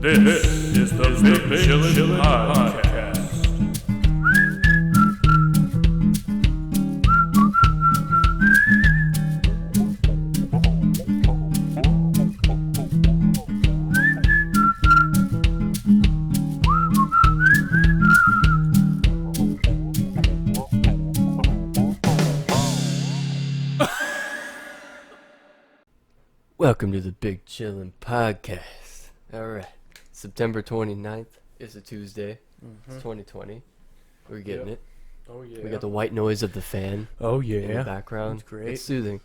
This is the Big Chillin Podcast. Welcome to the Big Chillin Podcast. Alright, September 29th. It's a Tuesday. It's 2020. We're getting it. Oh yeah. We got the white noise of the fan Oh in the yeah. background. It's great. It's soothing.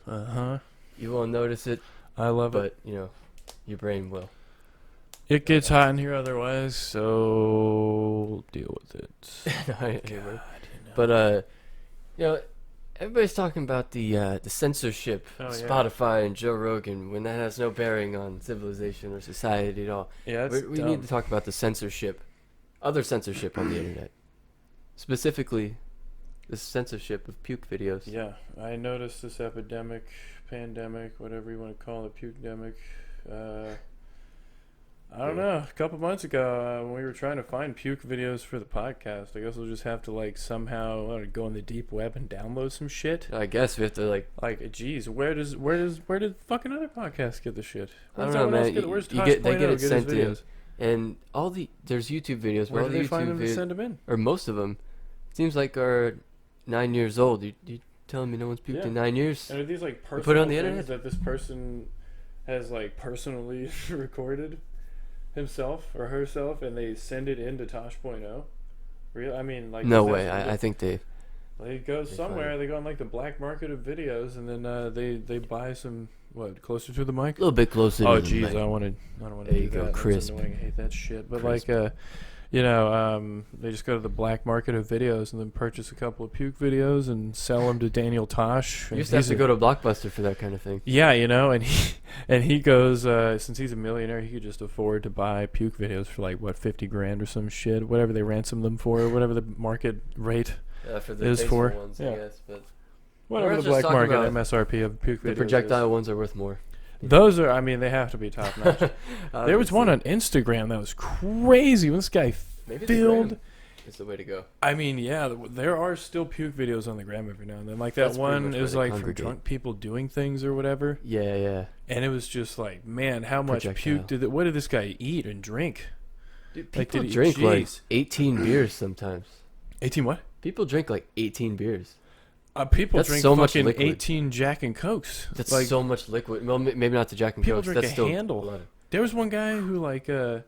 You won't notice it, I love it. but, your brain will. It gets hot in here otherwise, so deal with it. Anyway. But, everybody's talking about the censorship of Spotify and Joe Rogan when that has no bearing on civilization or society at all. Yeah, We need to talk about the censorship, other censorship on the internet. Specifically, the censorship of puke videos. Yeah, I noticed this epidemic, pandemic, whatever you want to call it, puke-demic. I don't know. A couple months ago, when we were trying to find puke videos for the podcast, I guess we'll just have to somehow go on the deep web and download some shit. I guess we have to Geez, where did fucking other podcasts get the shit? I don't know, man. Where's They Tosh.0 get it sent in, videos? and there's YouTube videos. Where all do the they find YouTube them to send them in? or most of them, seems like are 9 years old. You telling me no one's puked in 9 years? And are these personal put it on the things internet? that this person has personally recorded himself or herself, and they send it into Tosh.0? Real? I mean, No way. I think they go somewhere. They go on the black market of videos, and then they buy some. What, closer to the mic? a little bit closer. Oh, to the jeez, mic. I don't want to There do you go, that. crisp. That's annoying. I hate that shit. But Crisp. they just go to the black market of videos and then purchase a couple of puke videos and sell them to Daniel Tosh. You used to have to go to Blockbuster for that kind of thing. Yeah, and he goes, since he's a millionaire, he could just afford to buy puke videos for $50 or some shit, whatever they ransom them for, whatever the market rate For the is tasteful for. ones, Yeah. I guess, but whatever We're the just black talking market about MSRP of puke videos the is. projectile ones are worth more. Those are, they have to be top notch. There was one on Instagram that was crazy. When this guy Maybe filled. It's the way to go. There are still puke videos on the gram every now and then. That That's pretty one much is where they from congregate. drunk people doing things or whatever. Yeah. And it was just man, how much Projectile. puke what did this guy eat and drink? Dude, Like, people did he- drink jeez. 18 beers sometimes. 18 what? People drink 18 beers. People That's drink so much fucking liquid. 18 Jack and Cokes. That's so much liquid. Well, maybe not the Jack and People Cokes. drink That's a still handle. a lot of- There was one guy who oh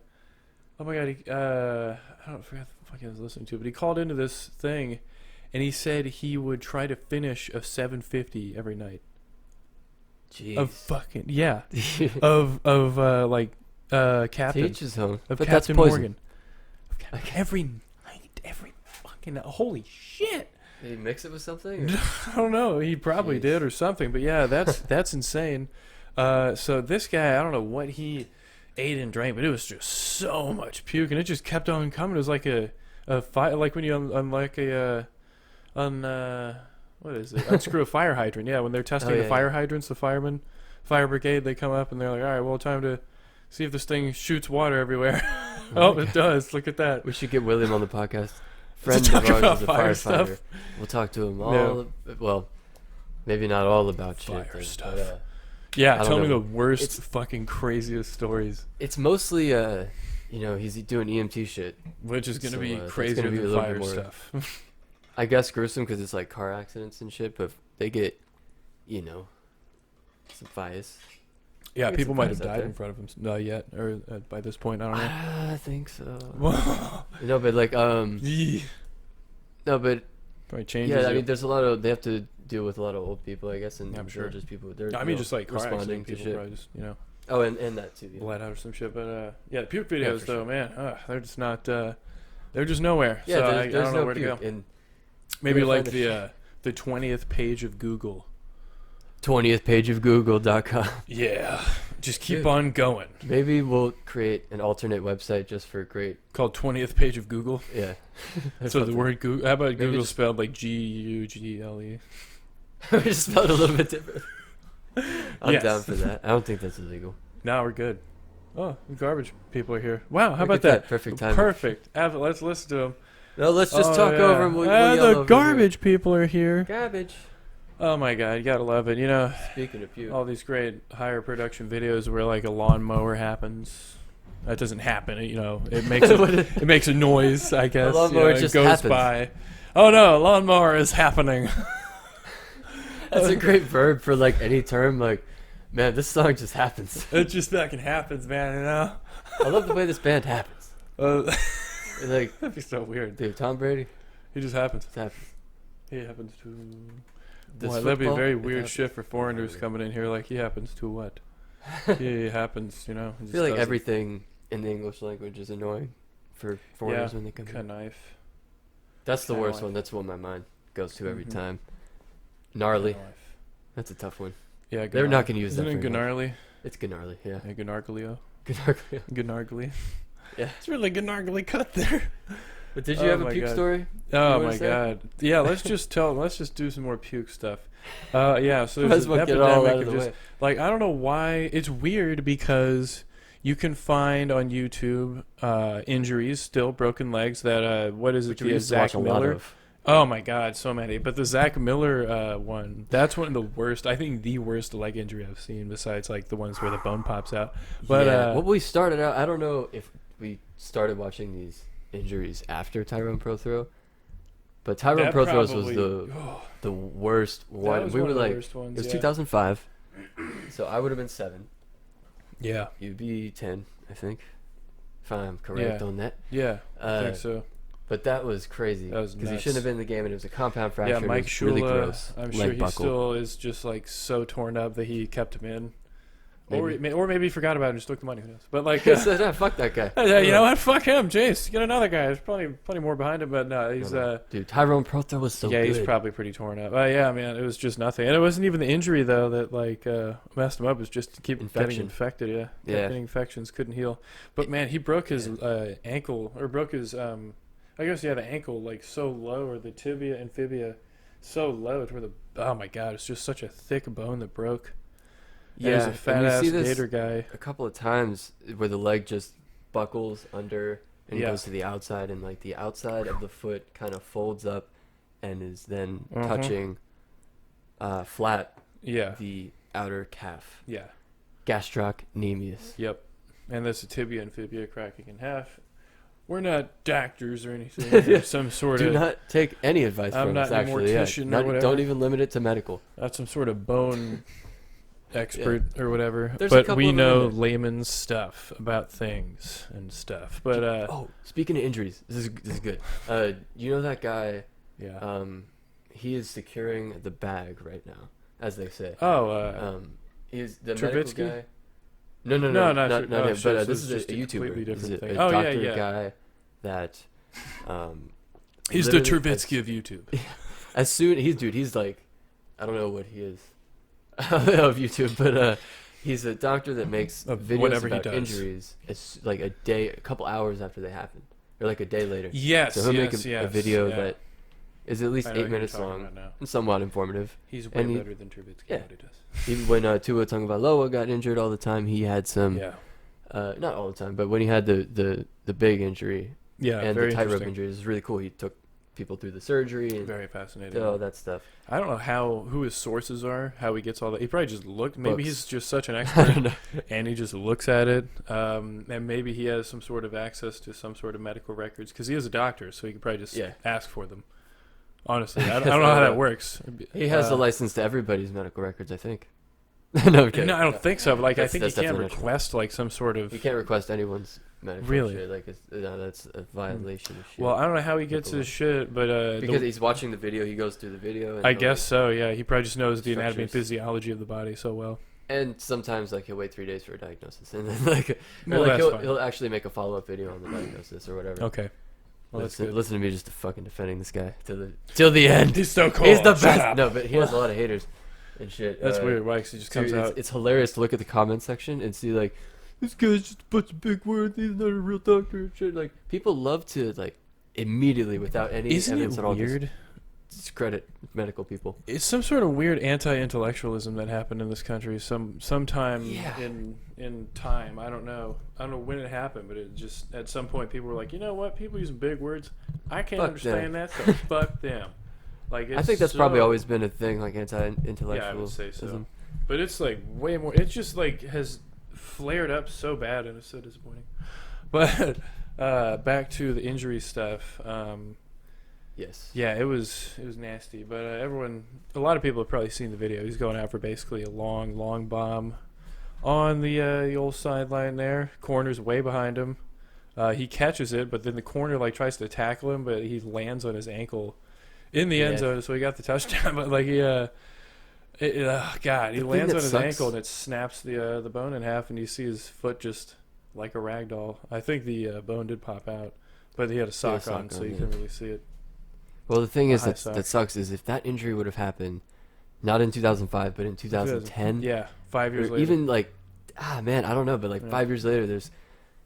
my god, I forgot the fuck I was listening to, but he called into this thing, and he said he would try to finish a 750 every night. Jeez. Of fucking of Captain. Teach his own. Of But Captain that's poison. Morgan. Every night, every fucking holy shit. Did he mix it with something? I don't know. He probably Jeez. did or something, but yeah, that's insane. So this guy, I don't know what he ate and drank, but it was just so much puke, and it just kept on coming. It was like a fire, like when you what is it? Unscrew a fire hydrant. Yeah, when they're testing the fire hydrants, the fire brigade, they come up and they're like, all right, well, time to see if this thing shoots water everywhere. It does. Look at that. We should get William on the podcast. Friend talk of ours about is a fire firefighter. stuff. We'll talk to him well, maybe not all about Fire shit. stuff. But, Yeah, I don't tell me know. the worst, It's- fucking craziest stories. it's mostly, he's doing EMT shit. Which is going to So, be that's crazier gonna be a than little fire bit more- stuff. I guess gruesome because it's car accidents and shit, but they get, some bias. Yeah, It's people a might have price out died there. in front of him. Not yet, or by this point, I don't know. I think so. Well, No, but Yee. no, but Probably changes. yeah, I you. mean, there's they have to deal with a lot of old people, I guess, and I'm sure. just people. They're, I mean, just car responding accident to people shit. probably just Oh, and that too. Yeah. bled out or some shit. But yeah, the puke Yeah, videos for though, sure. man, they're just not. They're just nowhere. Yeah, so there's, I there's don't no know where to puke. go. And Maybe Where like to find the 20th page of Google. 20th page of Google.com. Yeah, just keep Dude. on going. Maybe we'll create an alternate website just for great. Called 20th page of Google. Yeah. So the word Google. How about Maybe Google just- spelled like Gugle? we just spelled it a little bit different. I'm Yes. down for that. I don't think that's illegal. Now we're good. Oh, garbage people are here. Wow, how Look about at that? Perfect timing. Perfect. Let's listen to them. No, let's just talk over them. The garbage people are here. Garbage. Oh my God, you gotta love it. You know, Speaking of Puke, all these great higher production videos where like a lawnmower happens. That doesn't happen. You know, it makes it makes a noise. I guess. A lawnmower it just goes happens. by. Oh no, a lawnmower is happening. that's a great verb for like any term. Like, man, this song just happens. It just fucking happens, man. You know. I love the way this band happens. Like, that'd be so weird. dude, Tom Brady. He just happens. It happens. He happens to. This Boy, that'd be a very football, weird shift for foreigners coming in here. Like, he happens to what? He happens, you know. I feel like everything in the English language is annoying for foreigners when they come in. Knife. That's the worst Knife. one. That's what my mind goes to every time. Gnarly. Knife. That's a tough one. Yeah, They're not going to use Isn't that it very much. gnarly? It's gnarly, yeah. Yeah, gnarglio. Gnarly. Gnargly. Yeah. It's really gnargly cut there. But did you have a my puke God. story? Oh my God. Yeah, let's just do some more puke stuff. Yeah, so Might there's as an well get it all epidemic out of of the just way. like, I don't know why it's weird because you can find on YouTube injuries, still broken legs that what is it? Which we The used to watch Zach a lot Miller. of. Oh my God, so many. But the Zach Miller one, that's one of the worst. I think the worst leg injury I've seen, besides like the ones where the bone pops out. But yeah. Well, we started out. I don't know if we started watching these injuries after Tyrone Prothrow, but Tyrone that Prothro's was probably- the worst one. That was We one were of the like, worst ones, it was yeah. 2005, so I would have been 7. Yeah, You'd be 10, I think, if I'm correct Yeah. on that. yeah, I think so. But that was crazy That was because he nuts. shouldn't have been in the game, and it was a compound fracture. Yeah, and it Mike was really Shula, gross. I'm Leg sure he buckle. still is just like so torn up that he kept him in. Maybe. Or maybe he forgot about it and just took the money. Who knows? But like, He said, "Ah, fuck that guy." you know what? Fuck him, Jace. Get another guy. There's plenty more behind him. But no, he's Dude, Tyrone Prothrow was so yeah, good. he's probably pretty torn up. Yeah, man, it was just nothing, and it wasn't even the injury though that like messed him up. It was just to keep getting Infection. infected. Yeah, Yeah. Kept getting infections, couldn't heal. But man, he broke his ankle or broke his I guess the ankle like so low, or the tibia and fibia so low to where oh my God, it's just such a thick bone that broke. Yeah, There's a fat and you ass see this gator guy. a couple of times where the leg just buckles under and Yeah. goes to the outside, and like the outside of the foot kind of folds up and is then Mhm. touching flat Yeah, the outer calf. yeah, Gastrocnemius. yep. And that's the tibia and fibia cracking in half. We're not doctors or anything. Or some sort Do of not take any advice I'm from not us. a Actually, mortician or whatever. don't even limit it to medical. That's some sort of bone expert or whatever. There's a But couple we of them know in there. layman's stuff about things and stuff. But Oh, speaking of injuries, this is good. You know that guy? yeah. He is securing the bag right now, as they say. Oh, He's the Trubisky? medical guy. No, No, not not him. oh, But shit, so this it's is just a a YouTuber. completely He's different a thing. doctor Oh, yeah, yeah. guy that. he's the literally Trubisky of YouTube. As soon he's like, I don't know what he is of YouTube, but he's a doctor that makes Of videos whatever he about does. injuries. It's like a couple hours after they happen, or like a day later. Yes, So he'll yes, make a yes, video yeah. that is at least I know 8 what you're minutes talking long about now. and somewhat informative. He's way and he- better than Trubisky. Yeah. At what he does. Even when Tua Tagovailoa got injured all the time, he had some. Yeah, Not all the time, but when he had the big injury yeah. and Very the tightrope interesting. injury, it was really cool. He took people through the surgery and Very fascinating. did all that stuff. I don't know who his sources are, how he gets all that. He probably just looked. Maybe Books. he's just such an I expert. don't know. And he just looks at it, and maybe he has some sort of access to some sort of medical records because he is a doctor, so he could probably just Yeah. ask for them. Honestly, I don't know how that works. He has a license to everybody's medical records, I think. No, I'm kidding. No, I don't think so. But like, I That's- think that's he can definitely not true. request like some sort of. You can't request anyone's medical Really? shit. Like, that's a violation of shit. Well, I don't know how he gets his shit, but because he's watching the video, he goes through the video. And I he'll, guess so. Yeah, he probably just knows the anatomy and Structures. physiology of the body so well. Like, and sometimes, like, he'll wait 3 days for a diagnosis. And then, like, or, Well, like that's fine. he'll actually make a follow-up video on the diagnosis or whatever. Okay. Well, that's good. Listen to me just fucking defending this guy till the end. He's so cool. He's the Shut best. up. No, but he has a lot of haters and shit. That's weird. Why? 'Cause he just comes Dude, out. it's hilarious to look at the comment section and see like, this guy's just a bunch of big words. He's not a real doctor and shit. Like, people love to like immediately without any Isn't evidence it at all. weird discredit medical people. It's some sort of weird anti-intellectualism that happened in this country sometime in time. I don't know when it happened, but it just at some point people were like, you know what? People using big words, I can't understand that, so fuck them. Like I think that's probably always been a thing, like anti-intellectualism. Yeah, I would say so. But it's like way more. It just like has flared up so bad, and it's so disappointing. But back to the injury stuff. Yes. Yeah, it was nasty. But a lot of people have probably seen the video. He's going out for basically a long bomb on the old sideline there. Corner's way behind him. He catches it, but then the corner like tries to tackle him, but he lands on his ankle in the end zone, so he got the touchdown. But like he lands on his ankle and it snaps the bone in half, and you see his foot just like a rag doll. I think the bone did pop out, but he had a sock on, so you couldn't really see it. Well, the thing is that sucks is if that injury would have happened, not in 2005, but in 2010. Yeah, 5 years later. Even like, I don't know, but like 5 years later, there's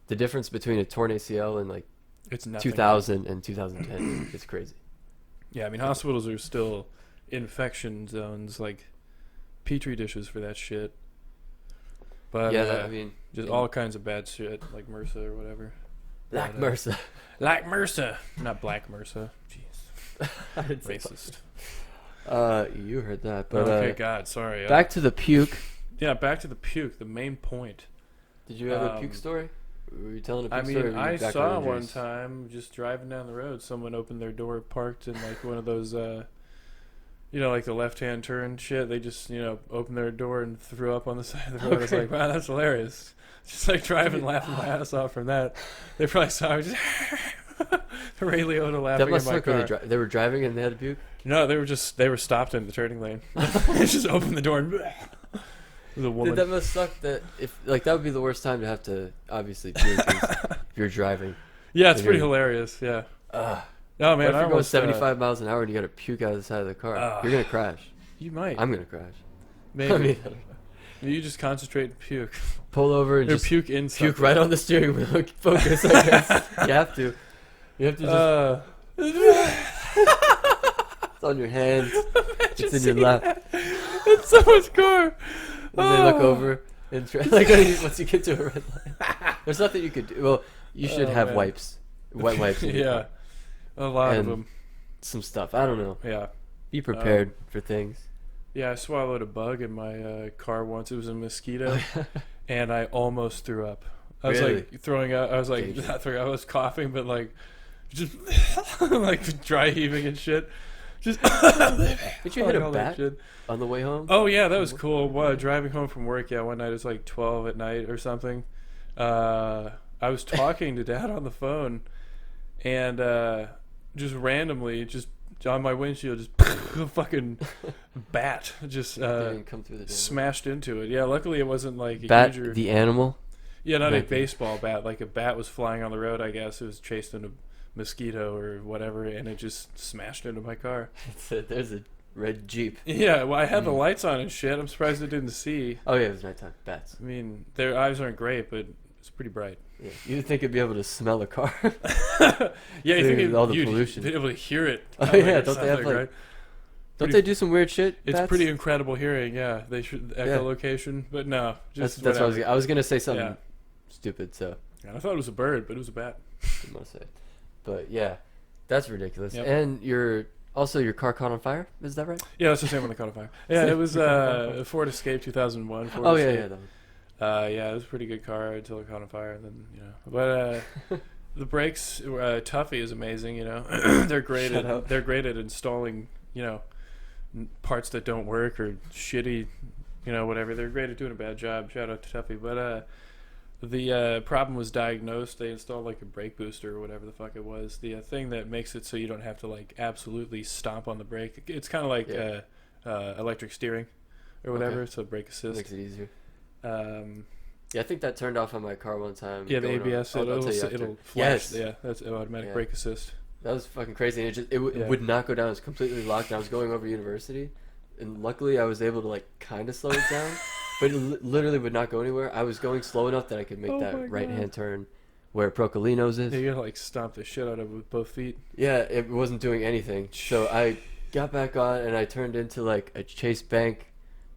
the difference between a torn ACL and like it's 2000 and 2010. It's crazy. Yeah, I mean, hospitals are still infection zones, like petri dishes for that shit. But yeah, I mean, just all kinds of bad shit, like MRSA or whatever. Like MRSA. Like MRSA. Not Black MRSA. Jeez. Racist. You heard that, but okay, God, sorry. Back to the puke. Yeah, back to the puke. The main point. Did you have a puke story? Were you telling a puke story? I saw one time just driving down the road. Someone opened their door, parked in like one of those, like the left-hand turn shit. They just, opened their door and threw up on the side of the road. I was like, wow, that's hilarious. Just like driving, laughing my ass off from that. They probably saw me just. Ray Liotta laughing in my car. They were driving and they had to puke? No, they were stopped in the turning lane. They just opened the door and the woman. Dude, that must suck. That would be the worst time to have to obviously puke if you're driving. Yeah, it's pretty hilarious. Yeah. No man, if you're going 75 miles an hour and you got to puke out of the side of the car, you're gonna crash. You might. I'm gonna crash. Maybe. You just concentrate and puke. Pull over and just puke in. Puke right on the steering wheel. Focus. I guess you have to. You have to just. It's on your hands. It's in your lap. It's so much car. And they look over and once you get to a red light, there's nothing you could do. Well, you should have wipes, wet wipes. Yeah, a lot of them. Some stuff. I don't know. Yeah. Be prepared for things. Yeah, I swallowed a bug in my car once. It was a mosquito, and I almost threw up. I was like throwing up. I was like not throwing up. I was coughing, but like just like dry heaving and shit. Just did you hit a bat on the way home? Oh yeah, that was cool. Well, driving home from work, one night it was like 12 at night or something. I was talking to Dad on the phone, and just randomly, just on my windshield, just a fucking bat just come through the smashed into it. Yeah, luckily it wasn't like a bat. huge The animal. Yeah, not a baseball bat. Like a bat was flying on the road. I guess it was chasing a mosquito or whatever, and it just smashed into my car. There's a red Jeep. Yeah, well, I had the lights on and shit. I'm surprised it didn't see. Oh yeah, it was nighttime. Bats. I mean, their eyes aren't great, but it's pretty bright. Yeah. You'd think it'd be able to smell a car. Yeah, you think all the pollution. You'd be able to hear it. Oh yeah, don't they have like? Don't they do some weird shit? It's pretty incredible hearing. Yeah, they should echolocation, but no, just that's what I was gonna say something stupid. So I thought it was a bird, but it was a bat. I must say, but yeah, that's ridiculous. Yep. And your car caught on fire. Is that right? Yeah, that's the same one that caught on fire. Yeah, it was a Ford Escape 2001. Ford Escape. Yeah, it was a pretty good car until it caught on fire. Then but the brakes, Tuffy is amazing. They're great. They're great at installing parts that don't work or shitty, whatever. They're great at doing a bad job. Shout out to Tuffy. But the problem was diagnosed. They installed like a brake booster or whatever the fuck it was. The thing that makes it so you don't have to like absolutely stomp on the brake. It's kind of like electric steering or whatever. Okay. So brake assist makes it easier. I think that turned off on my car one time. Yeah, the ABS. It'll flash. Yes. Yeah, that's automatic brake assist. That was fucking crazy. And it would not go down. It was completely locked. And I was going over university, and luckily I was able to like kind of slow it down, but it literally would not go anywhere. I was going slow enough that I could make that right-hand turn where Procolinos is. Yeah, you gotta like stomp the shit out of it with both feet. Yeah, it wasn't doing anything. So I got back on, and I turned into like a Chase Bank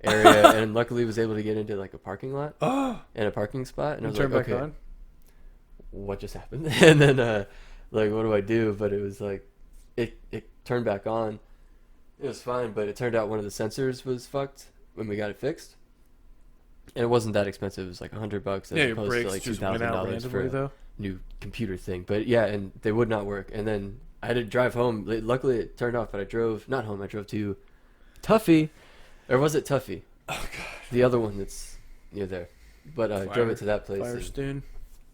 area, and luckily was able to get into like a parking lot and a parking spot. And I was like, okay, on? What just happened? And then like, what do I do? But it was like, it turned back on. It was fine, but it turned out one of the sensors was fucked when we got it fixed. And it wasn't that expensive. It was like $100 as opposed to like $2,000 for a new computer thing. But yeah, and they would not work. And then I had to drive home. Luckily, it turned off, but I drove not home. I drove to Tuffy, or was it Tuffy? Oh god, the other one that's near there. But I drove it to that place. Firestone.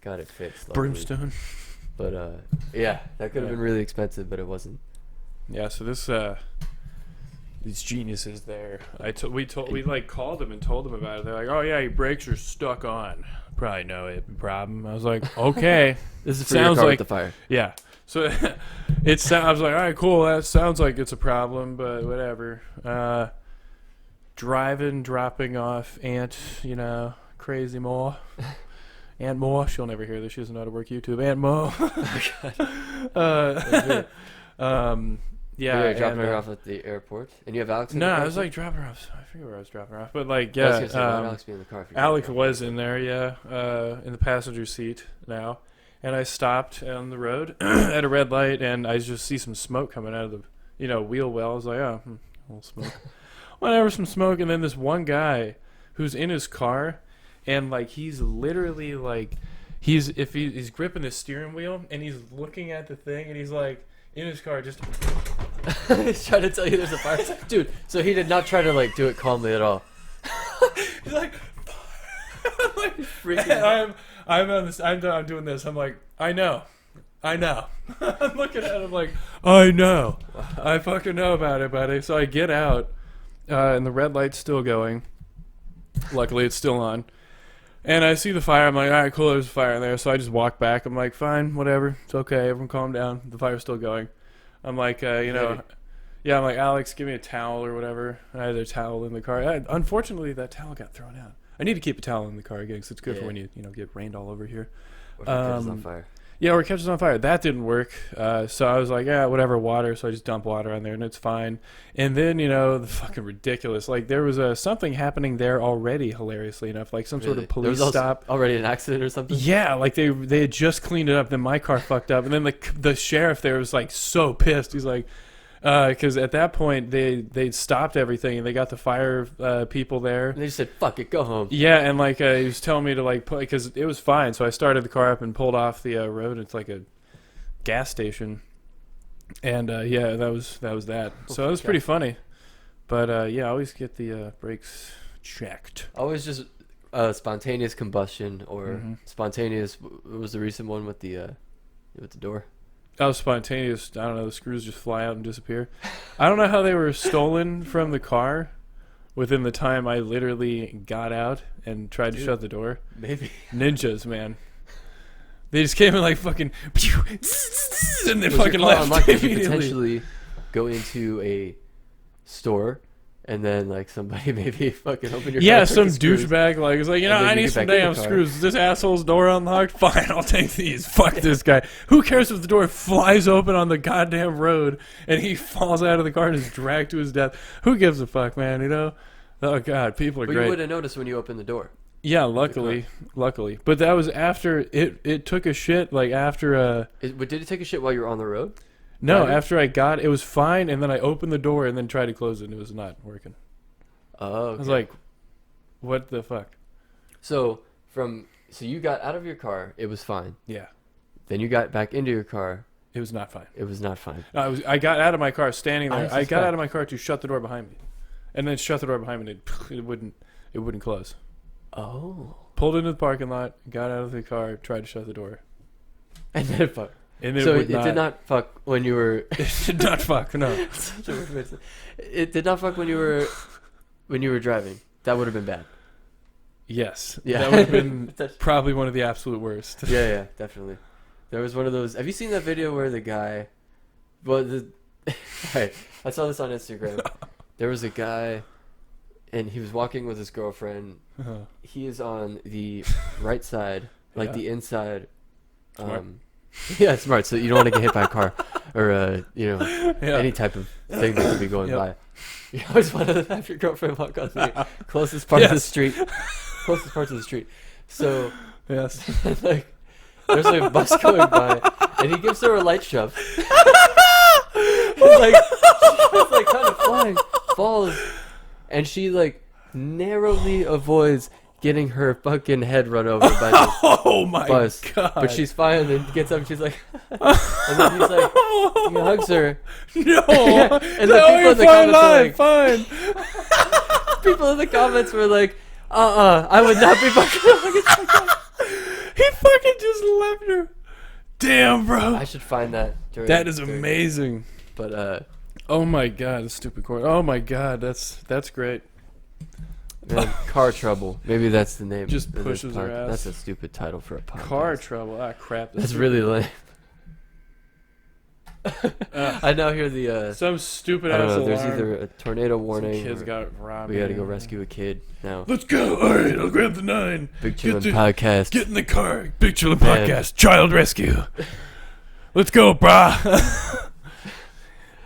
Got it fixed. Luckily. Brimstone. But yeah, that could have been really expensive, but it wasn't. Yeah. So this these geniuses there. We like called them and told them about it. They're like, oh yeah, your brakes are stuck on. Probably no problem. I was like, okay. This is for your car like with the fire. Yeah. So I was like, all right, cool. That sounds like it's a problem, but whatever. Dropping off Aunt, crazy Mo. Aunt Mo. She'll never hear this. She doesn't know how to work YouTube. Aunt Mo. Yeah, dropping her off at the airport, and you have Alex. No, I was like dropping her off. I forget where I was dropping her off, but like yeah, Alex be in the car. Alex was in there, yeah, in the passenger seat now, and I stopped on the road at a red light, and I just see some smoke coming out of the wheel well. I was like, oh, a little smoke, whatever, some smoke, and then this one guy who's in his car, and like he's literally like he's gripping the steering wheel, and he's looking at the thing, and he's like in his car just. He's trying to tell you there's a fire, dude. So he did not try to like do it calmly at all. He's like, freaking. I'm doing this. I'm like, I know. I'm looking at him like, I know. Wow. I fucking know about it, buddy. So I get out, and the red light's still going. Luckily, it's still on. And I see the fire. I'm like, all right, cool. There's a fire in there. So I just walk back. I'm like, fine, whatever. It's okay. Everyone calm down. The fire's still going. I'm like, I'm like, Alex, give me a towel or whatever. I had a towel in the car. Unfortunately, that towel got thrown out. I need to keep a towel in the car again because it's good for when you get rained all over here. Or if it catches on fire. Yeah, or it catches on fire. That didn't work. So I was like, yeah, whatever, water. So I just dump water on there and it's fine. And then, the fucking ridiculous. Like there was something happening there already, hilariously enough. Like some sort of police stop. Already an accident or something? Yeah, like they had just cleaned it up. Then my car fucked up. And then the sheriff there was like so pissed. He's like, because at that point they stopped everything and they got the fire people there. And they just said, "Fuck it, go home." Yeah, and like he was telling me to like put because it was fine. So I started the car up and pulled off the road. It's like a gas station, and yeah, that was that. So it was pretty funny. But yeah, I always get the brakes checked. Always just spontaneous combustion or spontaneous. What was the recent one with the door? That was spontaneous. I don't know. The screws just fly out and disappear. I don't know how they were stolen from the car within the time I literally got out and tried to shut the door. Maybe. Ninjas, man. They just came in like fucking... and they fucking left immediately. You potentially go into a store... And then, like, somebody maybe fucking open your car. Yeah, some douchebag, like, is like, I need some damn screws. Is this asshole's door unlocked? Fine, I'll take these. Fuck this guy. Who cares if the door flies open on the goddamn road and he falls out of the car and is dragged to his death? Who gives a fuck, man, Oh, God, people are great. But you would have noticed when you opened the door. Yeah, luckily. But that was after, it took a shit, like, after... Did it take a shit while you were on the road? No, after I got it was fine, and then I opened the door and then tried to close it, and it was not working. Oh, okay. I was like, what the fuck? So you got out of your car, it was fine. Yeah. Then you got back into your car. It was not fine. It was not fine. I got out of my car, standing there. I got out of my car to shut the door behind me, and then shut the door behind me, and it wouldn't close. Oh. Pulled into the parking lot, got out of the car, tried to shut the door, and then fuck. And it did not fuck when you were. It did not fuck. No. It did not fuck when you were driving. That would have been bad. Yes. Yeah. That would have been probably one of the absolute worst. Yeah, definitely. There was one of those. Have you seen that video where the guy? Well, right. I saw this on Instagram. There was a guy, and he was walking with his girlfriend. Uh-huh. He is on the right side, like the inside. Smart. Yeah, smart. So you don't want to get hit by a car. or any type of thing that could be going by. You always want to have your girlfriend walk on the closest part of the street. Closest part to the street. So, yes. Like, there's a bus going by, and he gives her a light shove. Like, she's like kind of flying, falls, and she like narrowly avoids getting her fucking head run over by this bus. God. But she's fine, and gets up, and she's like, and then he's like, he hugs her. No, and the people in the comments are like, fine. People in the comments were like, I would not be fucking. He fucking just left her. Damn, bro. I should find that. That is amazing. But oh my god, the stupid cord. Oh my god, that's great. Man, car trouble. Maybe that's the name. Just pushes her ass. That's a stupid title for a podcast. Car trouble. Ah, crap. That's really lame. I now hear the some stupid I don't ass know. There's alarm. either a tornado warning. Some kids got robbed. We got to go rescue a kid now. Let's go. All right, I'll grab the 9. Big Chillin Podcast. Get in the car. Big Chillin Podcast. Child rescue. Let's go, brah.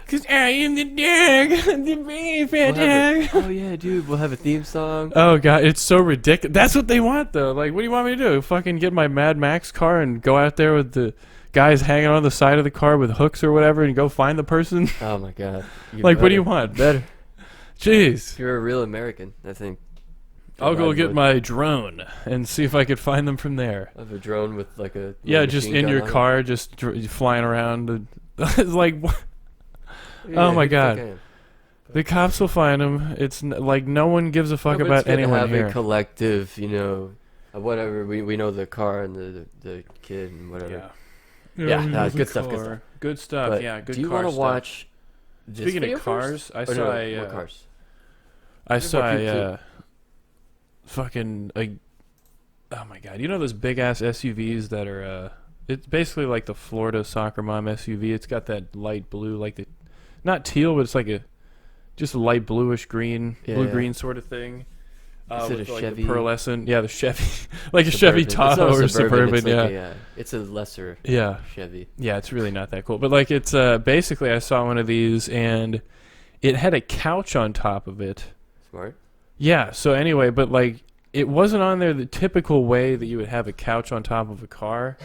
Cause I am the dog, the big fat dog. Oh yeah, dude, we'll have a theme song. Oh god, it's so ridiculous. That's what they want, though. Like, what do you want me to do? Fucking get my Mad Max car and go out there with the guys hanging on the side of the car with hooks or whatever and go find the person? Oh my god. Like, what do you want? Better. Jeez. If you're a real American, I think. I'll go get my drone and see if I could find them from there. I have a drone with like a just in your car, just flying around. It's like, what? Yeah, oh my god. The cops will find him. It's like no one gives a fuck about anyone have here. A collective, whatever. We know the car and the kid and whatever. Yeah, good stuff. Good stuff. Good stuff. But yeah, good. Do you want to watch? Speaking of cars, I saw what cars? I saw fucking oh my god! You know those big ass SUVs that are it's basically like the Florida soccer mom SUV. It's got that light blue, like the not teal, but it's like just a light bluish green, blue-green sort of thing. Is it with a like Chevy? The pearlescent, yeah, the Chevy, like a Chevy Tahoe or Suburban, yeah. It's a lesser Chevy. Yeah, it's really not that cool. But like it's basically I saw one of these and it had a couch on top of it. Smart. Yeah, so anyway, but like it wasn't on there the typical way that you would have a couch on top of a car.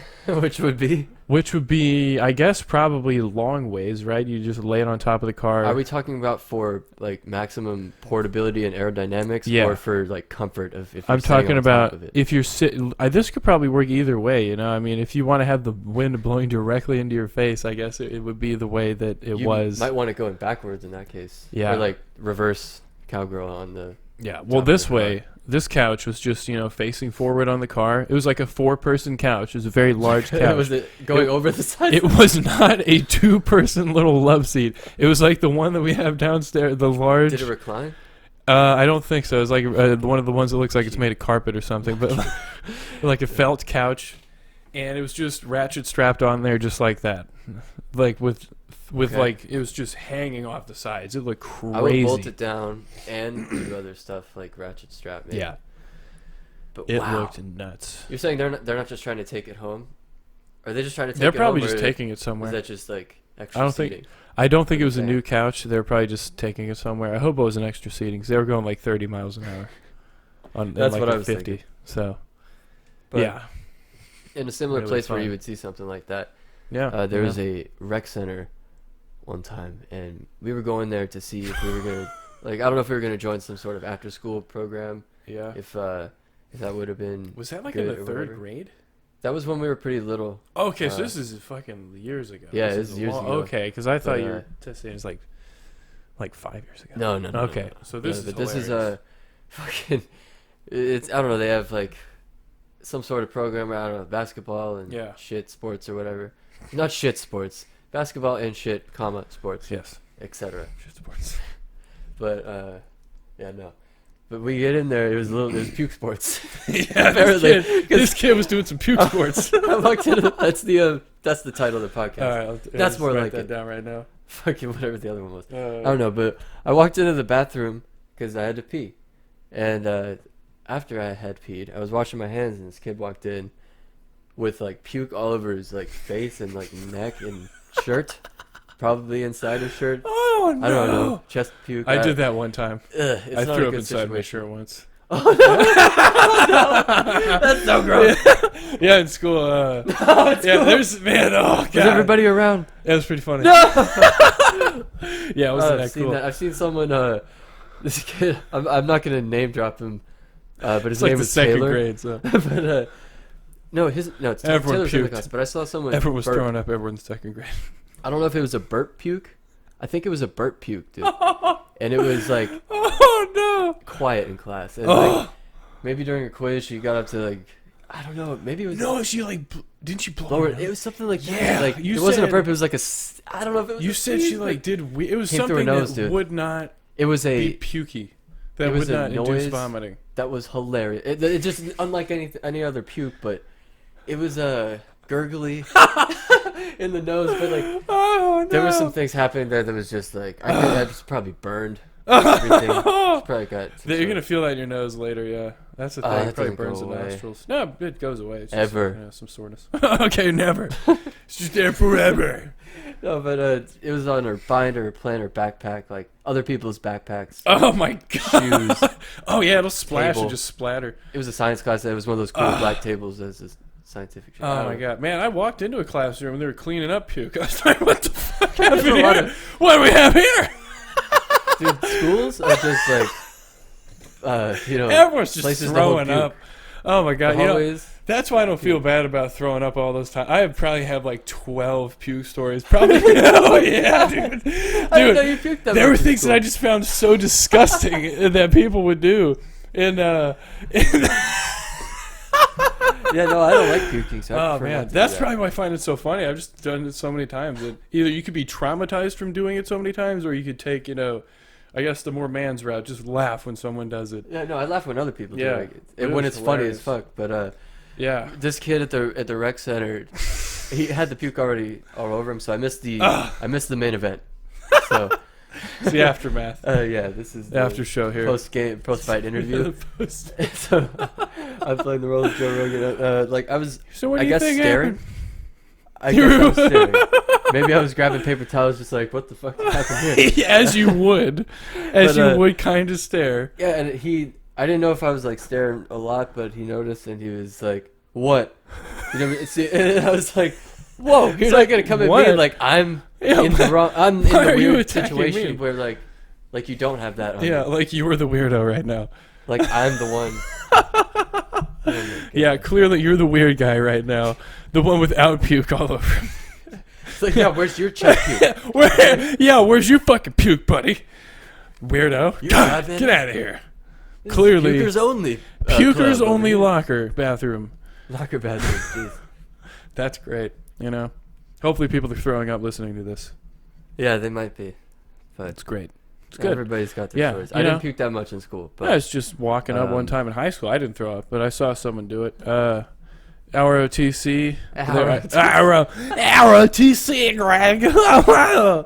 Which would be, I guess, probably long ways, right? You just lay it on top of the car. Are we talking about for like maximum portability and aerodynamics, or for like comfort of if you're I'm talking about of it? If you're sitting. This could probably work either way, you know. I mean, if you want to have the wind blowing directly into your face, I guess it would be the way that it was. You might want it going backwards in that case. Yeah. Or like reverse cowgirl on the. Yeah. Well, this way. This couch was just, facing forward on the car. It was like a 4-person couch. It was a very large couch. Was it going over the side? It was not a 2-person little love seat. It was like the one that we have downstairs, the large. Did it recline? I don't think so. It was like one of the ones that looks like it's made of carpet or something, but like a felt couch. And it was just ratchet strapped on there just like that. Like with like it was just hanging off the sides. It looked crazy. I would bolt it down and do other stuff like ratchet strap. Maybe. Yeah, but it looked nuts. You're saying they're not just trying to take it home? Are they just trying to take it They're home? probably just taking it somewhere. Is that just like extra seating? I don't think it was a new couch. They're probably just taking it somewhere. I hope it was an extra seating because they were going like 30 miles an hour. That's like what I was 50. thinking. So, but yeah. In a similar Really place fun. where you would see something like that. Yeah. There was a rec center one time, and we were going there to see if we were gonna I don't know if we were gonna join some sort of after school program. Yeah. If that would have been. Was that like good in the or third whatever. grade? That was when we were pretty little. Okay, so this is fucking years ago. Yeah, this it was years ago. Okay, because I thought you were saying it's like 5 years ago. No. Okay, no. so this is but hilarious. this is fucking. It's I don't know. They have like some sort of program. I don't know, basketball and shit sports or whatever. Not shit sports. Basketball and shit, sports. Yes. Etc. Shit sports. But no. But we get in there. It was puke sports. Yeah, apparently this kid was doing some puke sports. I walked into that's the title of the podcast. All right, that's more like that it. down right now. Fucking whatever the other one was. I don't know, but I walked into the bathroom because I had to pee, and after I had peed, I was washing my hands, and this kid walked in with like puke all over his like face and like neck and shirt. probably inside his shirt. Oh no! I don't know. Chest puke. I did that one time. It's I not threw a up good inside my situation. shirt once. Oh no! That's so gross. Yeah, in school. Cool. There's man. Oh god. Was everybody around? Yeah, it was pretty funny. No. Yeah, it wasn't that I've seen cool. that. I've seen someone. This kid. I'm not gonna name drop him. But his It's like name the was second Taylor. grade. So But it's Everyone Taylor's in the puked. class. But I saw someone. everyone was burp. throwing up. Everyone's second grade. I don't know if it was a burp puke. I think it was a burp puke, dude. And it was like Oh no! quiet in class. And like maybe during a quiz she got up to like I don't know. Maybe it was No, she like didn't she blow lower. her It was something like Yeah, that. Like you it wasn't a said- burp. It was like I don't know if it was. You a said sneeze, she like did. It was Came through her something nose, that dude. would not It was be a pukey. That it was would a not induce noise. vomiting. That was hilarious. It just unlike any other puke, but it was gurgly in the nose. But like Oh no! there were some things happening there that was just like I just probably burned everything. Just probably got. You're gonna feel that in your nose later. Yeah, that's the thing. It that probably doesn't go burns the away. nostrils. No, it goes away. It's Ever. Just, some soreness. Okay, never. It's just there forever. No, but it was on her binder, her planner, backpack, like other people's backpacks. Oh my god. Shoes. Oh yeah, it'll splash Table. and just splatter. It was a science class. It was one of those cool black tables that's just scientific shit. Oh my god, man! I walked into a classroom and they were cleaning up puke. I was like, "What the fuck happened a lot here? of- What do we have here?" Dude, schools are just like, Everyone's just places to hold throwing puke. up. Oh my god! The You know, hallways. that's why I don't feel bad about throwing up all those times. I probably have like 12 puke stories. Probably. Oh yeah, dude. I didn't know you puked that There were much in things that school. I just found so disgusting that people would do. And Yeah, no, I don't like puking. So I oh prefer man, not to that's do that. probably why I find it so funny. I've just done it so many times that either you could be traumatized from doing it so many times, or you could take, I guess the more man's route, just laugh when someone does it. Yeah, no, I laugh when other people Yeah, do it. it When was it's funny as hilarious. fuck. But Yeah. this kid at the rec center, he had the puke already all over him, so I missed the main event. So It's the aftermath. yeah, this is The after show here. post fight interview. The post- So I'm playing the role of Joe Rogan. Like I was, So what do I you guess think staring. happened? I guess I was staring. Maybe I was grabbing paper towels, just like, what the fuck happened here? As you would. As But, you would kind of stare. Yeah, and I didn't know if I was like staring a lot, but he noticed and he was like, "What?" And I was like, "Whoa, you're It's not like, gonna come at what? me like I'm Yeah, in the wrong. I'm in why the are you weird attacking situation me? where like you don't have that. On Yeah, you. like you were the weirdo right now. Like I'm the one." Yeah, clearly you're the weird guy right now. The one without puke all over him. It's like, yeah, where's your chest puke? Where's your fucking puke, buddy? Weirdo. You God, have it? get out of here. This is Clearly. pukers only. Puker's club over only here. locker bathroom. Locker bathroom. Jeez. That's great. Hopefully people are throwing up listening to this. Yeah, they might be. But It's great. It's yeah, good. everybody's got their Yeah, stories. you I know. didn't puke that much in school, but I was just walking up one time in high school. I didn't throw up, but I saw someone do it. ROTC. ROTC, Greg. I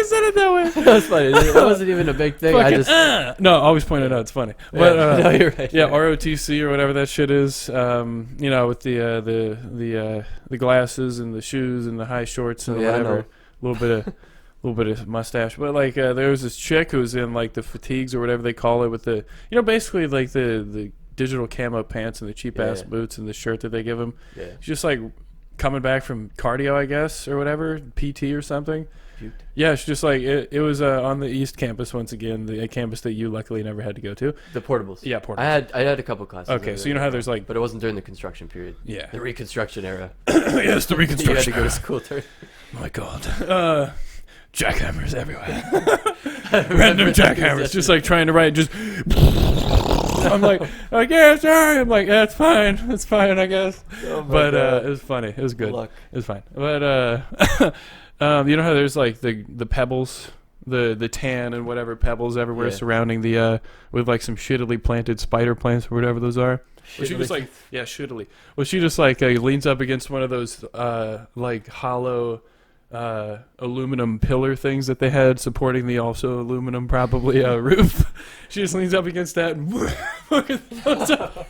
said it that way. that was funny. That wasn't even a big thing. I Fucking, just no, I always point it out. It's funny. But, no, you're right. yeah, you're right. ROTC or whatever that shit is. With the glasses and the shoes and the high shorts and Yeah, I whatever. know. A little bit of mustache. But like there was this chick who was in like the fatigues or whatever they call it with the basically like the digital camo pants and the cheap ass Yeah. boots and the shirt that they give them. Yeah. She's just like coming back from cardio, I guess, or whatever, PT or something. Puked. Yeah, it's just like it was on the East Campus once again, the campus that you luckily never had to go to. The portables. Yeah, portables. I had a couple classes. Okay, so you know how there's like but it wasn't during the construction period. yeah, The Reconstruction era. yes, the You had to reconstruction. go to school during. Oh my god, jackhammers everywhere. Random jackhammers, just like trying to write, just. I'm like, yeah, sorry. I'm like, yeah, it's fine, I guess. Oh my But God. it was funny. It was good. Good luck. It was fine. But you know how there's like the pebbles, the tan and whatever pebbles everywhere Yeah. surrounding the with like some shittily planted spider plants or whatever those are. Well, she Shittily. just like shittily. Well, she just like leans up against one of those like hollow aluminum pillar things that they had supporting the also aluminum probably roof. She just leans up against that and fucking throws up.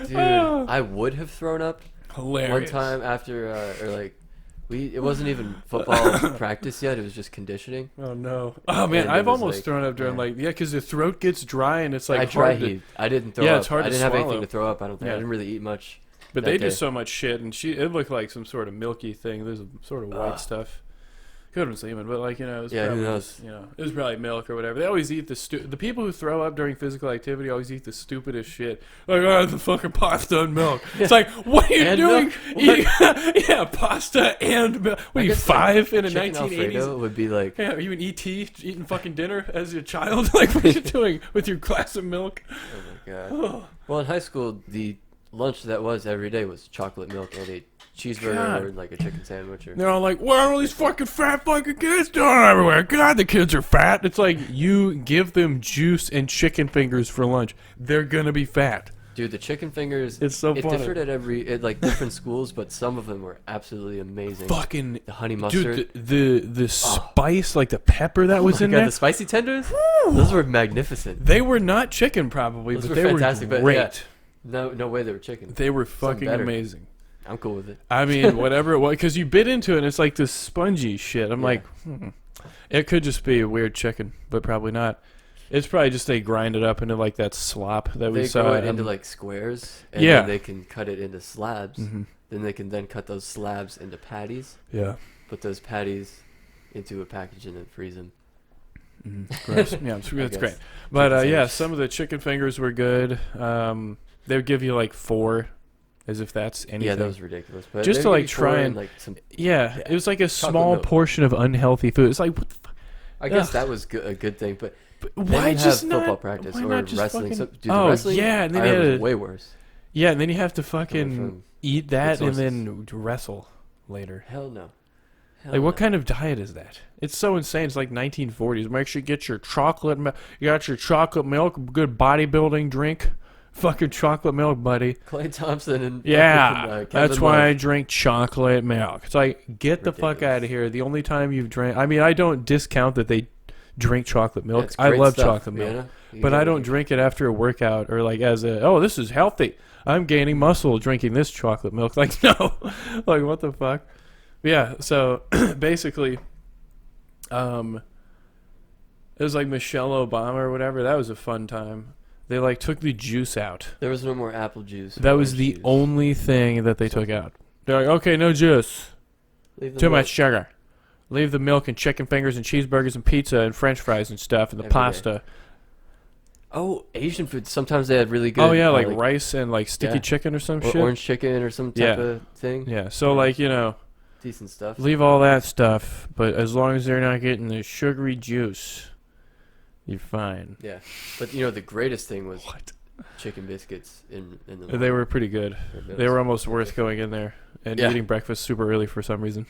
Dude, I would have thrown up Hilarious. one time after or like It wasn't even football practice yet. It was just conditioning. Oh no! Oh man, I've almost thrown up during because the throat gets dry and it's like I dry heaved. I didn't throw up. It's hard I to didn't swallow. have anything to throw up. I don't think. I didn't really eat much. But they do so much shit, and it looked like some sort of milky thing. There's sort of white stuff. Could have been semen, but it was probably who knows? It was probably milk or whatever. They always eat the people who throw up during physical activity always eat the stupidest shit. Like, the fucking pasta and milk. It's like, what are you doing? Pasta and milk. What are you, 5 in a 1980s? Alfredo would be like, are you an ET eating fucking dinner as a child? Like, what are you doing with your glass of milk? Oh my god. Well, in high school, the lunch that was every day was chocolate milk and a cheeseburger or like a chicken sandwich. They're all like, what are all these fucking fat fucking kids doing everywhere? God, the kids are fat. It's like, you give them juice and chicken fingers for lunch. They're gonna be fat. Dude, the chicken fingers, it's so funny. It differed at like different schools, but some of them were absolutely amazing. Fucking the honey mustard. Dude, the spice, like the pepper that was in there. The spicy tenders? Those were magnificent. They were not chicken probably, but they fantastic, were great. But no way they were chicken. They were fucking amazing. I'm cool with it. I mean, whatever it was, because you bit into it and it's like this spongy shit. I'm like, it could just be a weird chicken, but probably not. It's probably just they grind it up into like that slop that we saw. They grow it into like squares, and then they can cut it into slabs. Mm-hmm. Then they can cut those slabs into patties. Yeah. Put those patties into a package and then freeze them. Mm-hmm. Gross. Yeah, that's great. But some of the chicken fingers were good. They would give you like 4. As if that's anything. Yeah, that was ridiculous. But just to like try and it was like a small portion of unhealthy food. It's like, what the fuck? I guess that was a good thing, but why just have football practice or wrestling? Wrestling, yeah, and then was way worse. Yeah, and then you have to fucking eat that and then wrestle later. Hell no. What kind of diet is that? It's so insane. It's like 1940s. Make sure you get your chocolate. You got your chocolate milk, good bodybuilding drink. Fucking chocolate milk, buddy. Clay Thompson and that's why I drink chocolate milk. It's like, get the fuck out of here. The only time you've drank, I mean, I don't discount that they drink chocolate milk. I love chocolate milk, but I don't drink it after a workout or like as this is healthy. I'm gaining muscle drinking this chocolate milk. Like, no, like what the fuck? Yeah. So basically, it was like Michelle Obama or whatever. That was a fun time. They like took the juice out. There was no more apple juice. That was the only thing that they took out. They're like, okay, no juice. Too much sugar. Leave the milk and chicken fingers and cheeseburgers and pizza and French fries and stuff and the pasta. Oh, Asian food. Sometimes they had really good. Oh yeah, like rice and like sticky chicken or some shit. Orange chicken or some type of thing. Yeah. So like decent stuff. Leave all that stuff, but as long as they're not getting the sugary juice. You're fine. Yeah, but the greatest thing was chicken biscuits in the morning. They were pretty good. They were almost worth going in there and eating breakfast super early for some reason.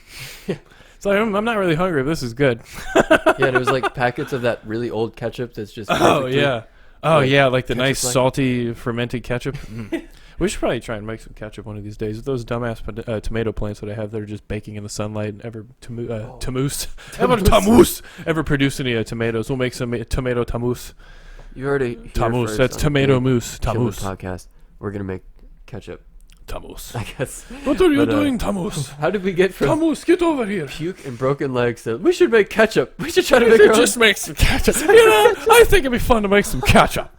So I'm not really hungry, but this is good. And it was like packets of that really old ketchup that's just like the nice salty fermented ketchup. We should probably try and make some ketchup one of these days. Those dumbass tomato plants that I have that are just baking in the sunlight and ever produce any tomatoes. We'll make some tomato tamus. You already tamus. That's tomato mousse. Tamus podcast. We're gonna make ketchup. Tamus. I guess. What are you doing, Tamus? How did we get from Tamus? Get over here. Puke and broken legs. We should make ketchup. We should try to make just make some ketchup. I think it'd be fun to make some ketchup.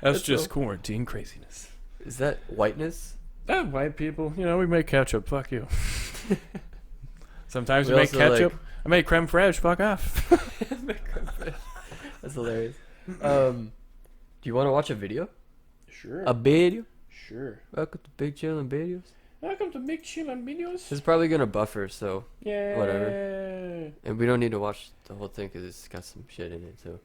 That's just quarantine craziness. Is that whiteness? White people. We make ketchup. Fuck you. Sometimes we make ketchup. I make creme fraiche. Fuck off. That's hilarious. Do you want to watch a video? Sure. A video? Sure. Welcome to Big Chillin Videos. Welcome to Big Chillin Videos. It's probably going to buffer, so yeah, whatever. And we don't need to watch the whole thing because it's got some shit in it, so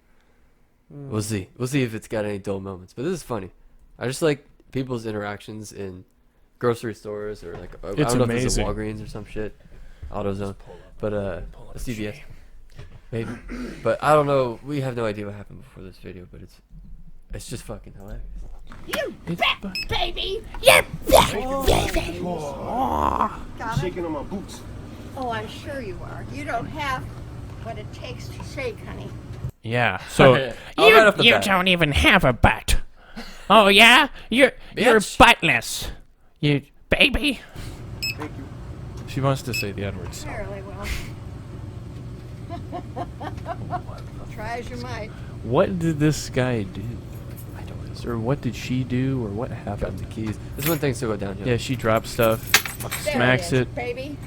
we'll see. We'll see if it's got any dull moments. But this is funny. I just like people's interactions in grocery stores or like I don't know if it's a Walgreens or some shit, AutoZone, but a CVS maybe. But I don't know. We have no idea what happened before this video, but it's just fucking hilarious. You fat baby! You fat baby! Shaking on my boots. Oh, I'm sure you are. You don't have what it takes to shake, honey. Yeah. So you don't even have a butt. Oh yeah, you're buttless. You baby. Thank you. She wants to say the N-word. So. Fairly well. Try as you might. What did this guy do? I don't know. Or what did she do? Or what Drop happened? the keys. This is when things still go downhill. Yeah, she drops stuff, There smacks it. it. Is, baby.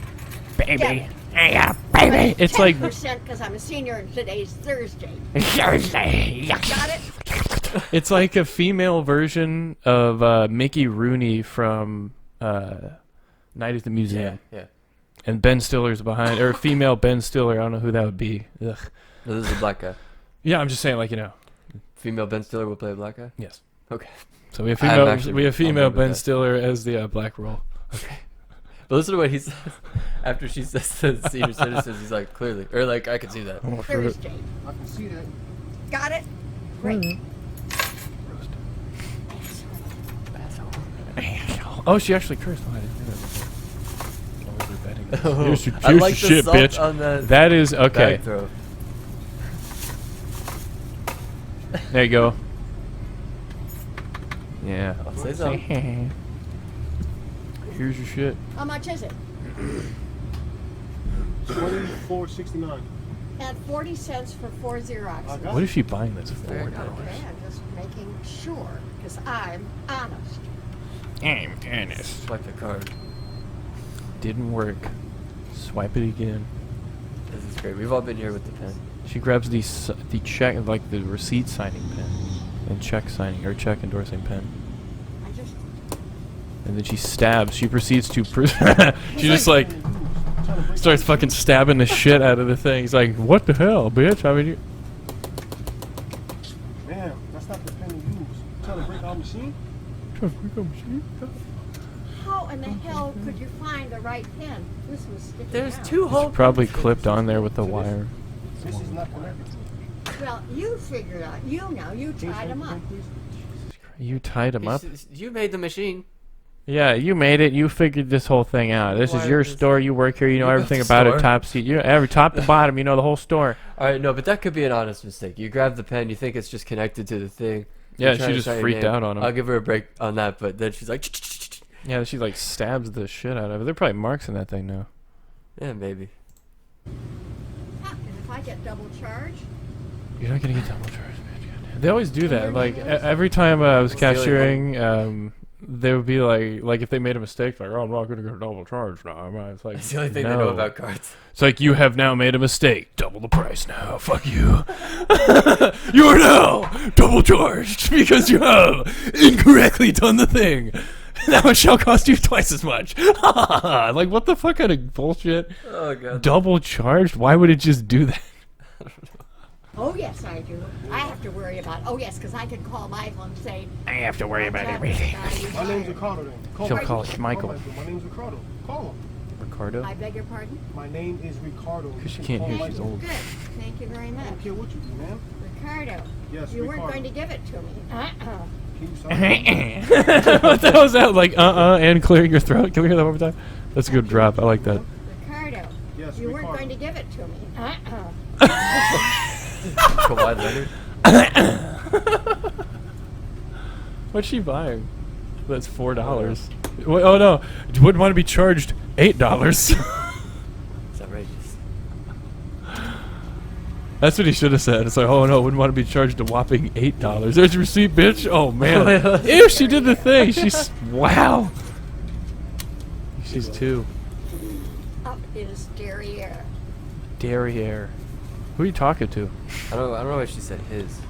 Baby. Yeah, baby. It's like 10% because I'm a senior and today's Thursday. Thursday. Got it? It's like a female version of Mickey Rooney from Night at the Museum. Yeah. And Ben Stiller's behind, or female Ben Stiller. I don't know who that would be. Ugh. No, this is a black guy. Yeah, I'm just saying, like, you know. Female Ben Stiller will play a black guy? Yes. Okay. So we have I'm female. actually We have female on board with Ben that. Stiller as the black role. Okay. But listen to what he says after she says to the senior citizens. He's like, clearly. Or like, I can see that. Thursday. I can see that. Got it? Great. Oh, she actually cursed. Oh, I didn't hear that before. Oh, we're betting. Oh, Here's your I like the shit, salt bitch. on That is okay. back throw. There you go. Yeah. I'll say something. Here's your shit. How much is it? $24.69. Add 40 cents for 4 Xeroxes. I got What is she buying that's Fair $4? enough. Okay, I'm just making sure because I'm honest. I'm honest. Swipe the card. Didn't work. Swipe it again. This is great. We've all been here with the pen. She grabs the check, like the receipt signing pen, and check signing or check endorsing pen, I just and then she stabs. She proceeds to. She just like starts fucking stabbing the shit out of the thing. He's like, "What the hell, bitch? I mean, you." Damn, that's not the pen to use. You trying to break our machine? how in the hell could you find the right pen? This was sticking There's out. two holes. It's probably clipped on there with the wire. This is not connected to it. Well, you figured out. You know, you Can you tied them hold up. the pen, please? You tied him up. You made the machine. Yeah, you made it. You figured this whole thing out. This is Why your is this- store. You work here. You know You everything got the about it. store. Top seat. You know every top to bottom. You know the whole store. All right, no, but that could be an honest mistake. You grab the pen, you think it's just connected to the thing. Yeah, You're trying she to just sign your freaked name. out on him. I'll give her a break on that, but then she's like, Yeah, she like stabs the shit out of it. There are probably marks in that thing now. yeah, maybe. Huh, and if I get double charged, You're not gonna get double charged, man. Goddamn. They always do And that. your Like name is? every time I was Stealing cashiering, they would be like if they made a mistake, like, "Oh, I'm not gonna get double charged now." It's like, That's the only thing no. they know about cards. It's like, you have now made a mistake. Double the price now. Fuck you. You are now double charged because you have incorrectly done the thing. Now it shall cost you twice as much. Like, what the fuck kind of bullshit? Oh, God. Double charged? Why would it just do that? oh yes, I do. I have to worry about. Oh yes, because I can call Michael and say. I have to worry about "Watch out for the everything. guy you My name's fired." Ricardo then. She'll me. call it Michael. My name's Ricardo. Call him. Ricardo? I beg your pardon. My name is Ricardo. 'Cause she You can't call hear, me she's Michael. old. Good. Thank you very I much, don't care what you do, man. Ricardo. Yes, You weren't Ricardo. going to give it to me. Can you sign it? What the hell was that? Like, and clearing your throat? Can we hear that one more time? That's a good drop. I like that. Ricardo. Yes, You weren't Ricardo. going to give it to me. Kawhi Leonard. What's she buying? That's $4. Oh no! You wouldn't want to be charged $8. It's outrageous. That's what he should have said. It's like, oh no, wouldn't want to be charged a whopping $8. There's your receipt, bitch. Oh man. Ew, she did the thing. She's wow. She's 2. Up is derriere. Derriere. Who are you talking to? I don't know why she said his.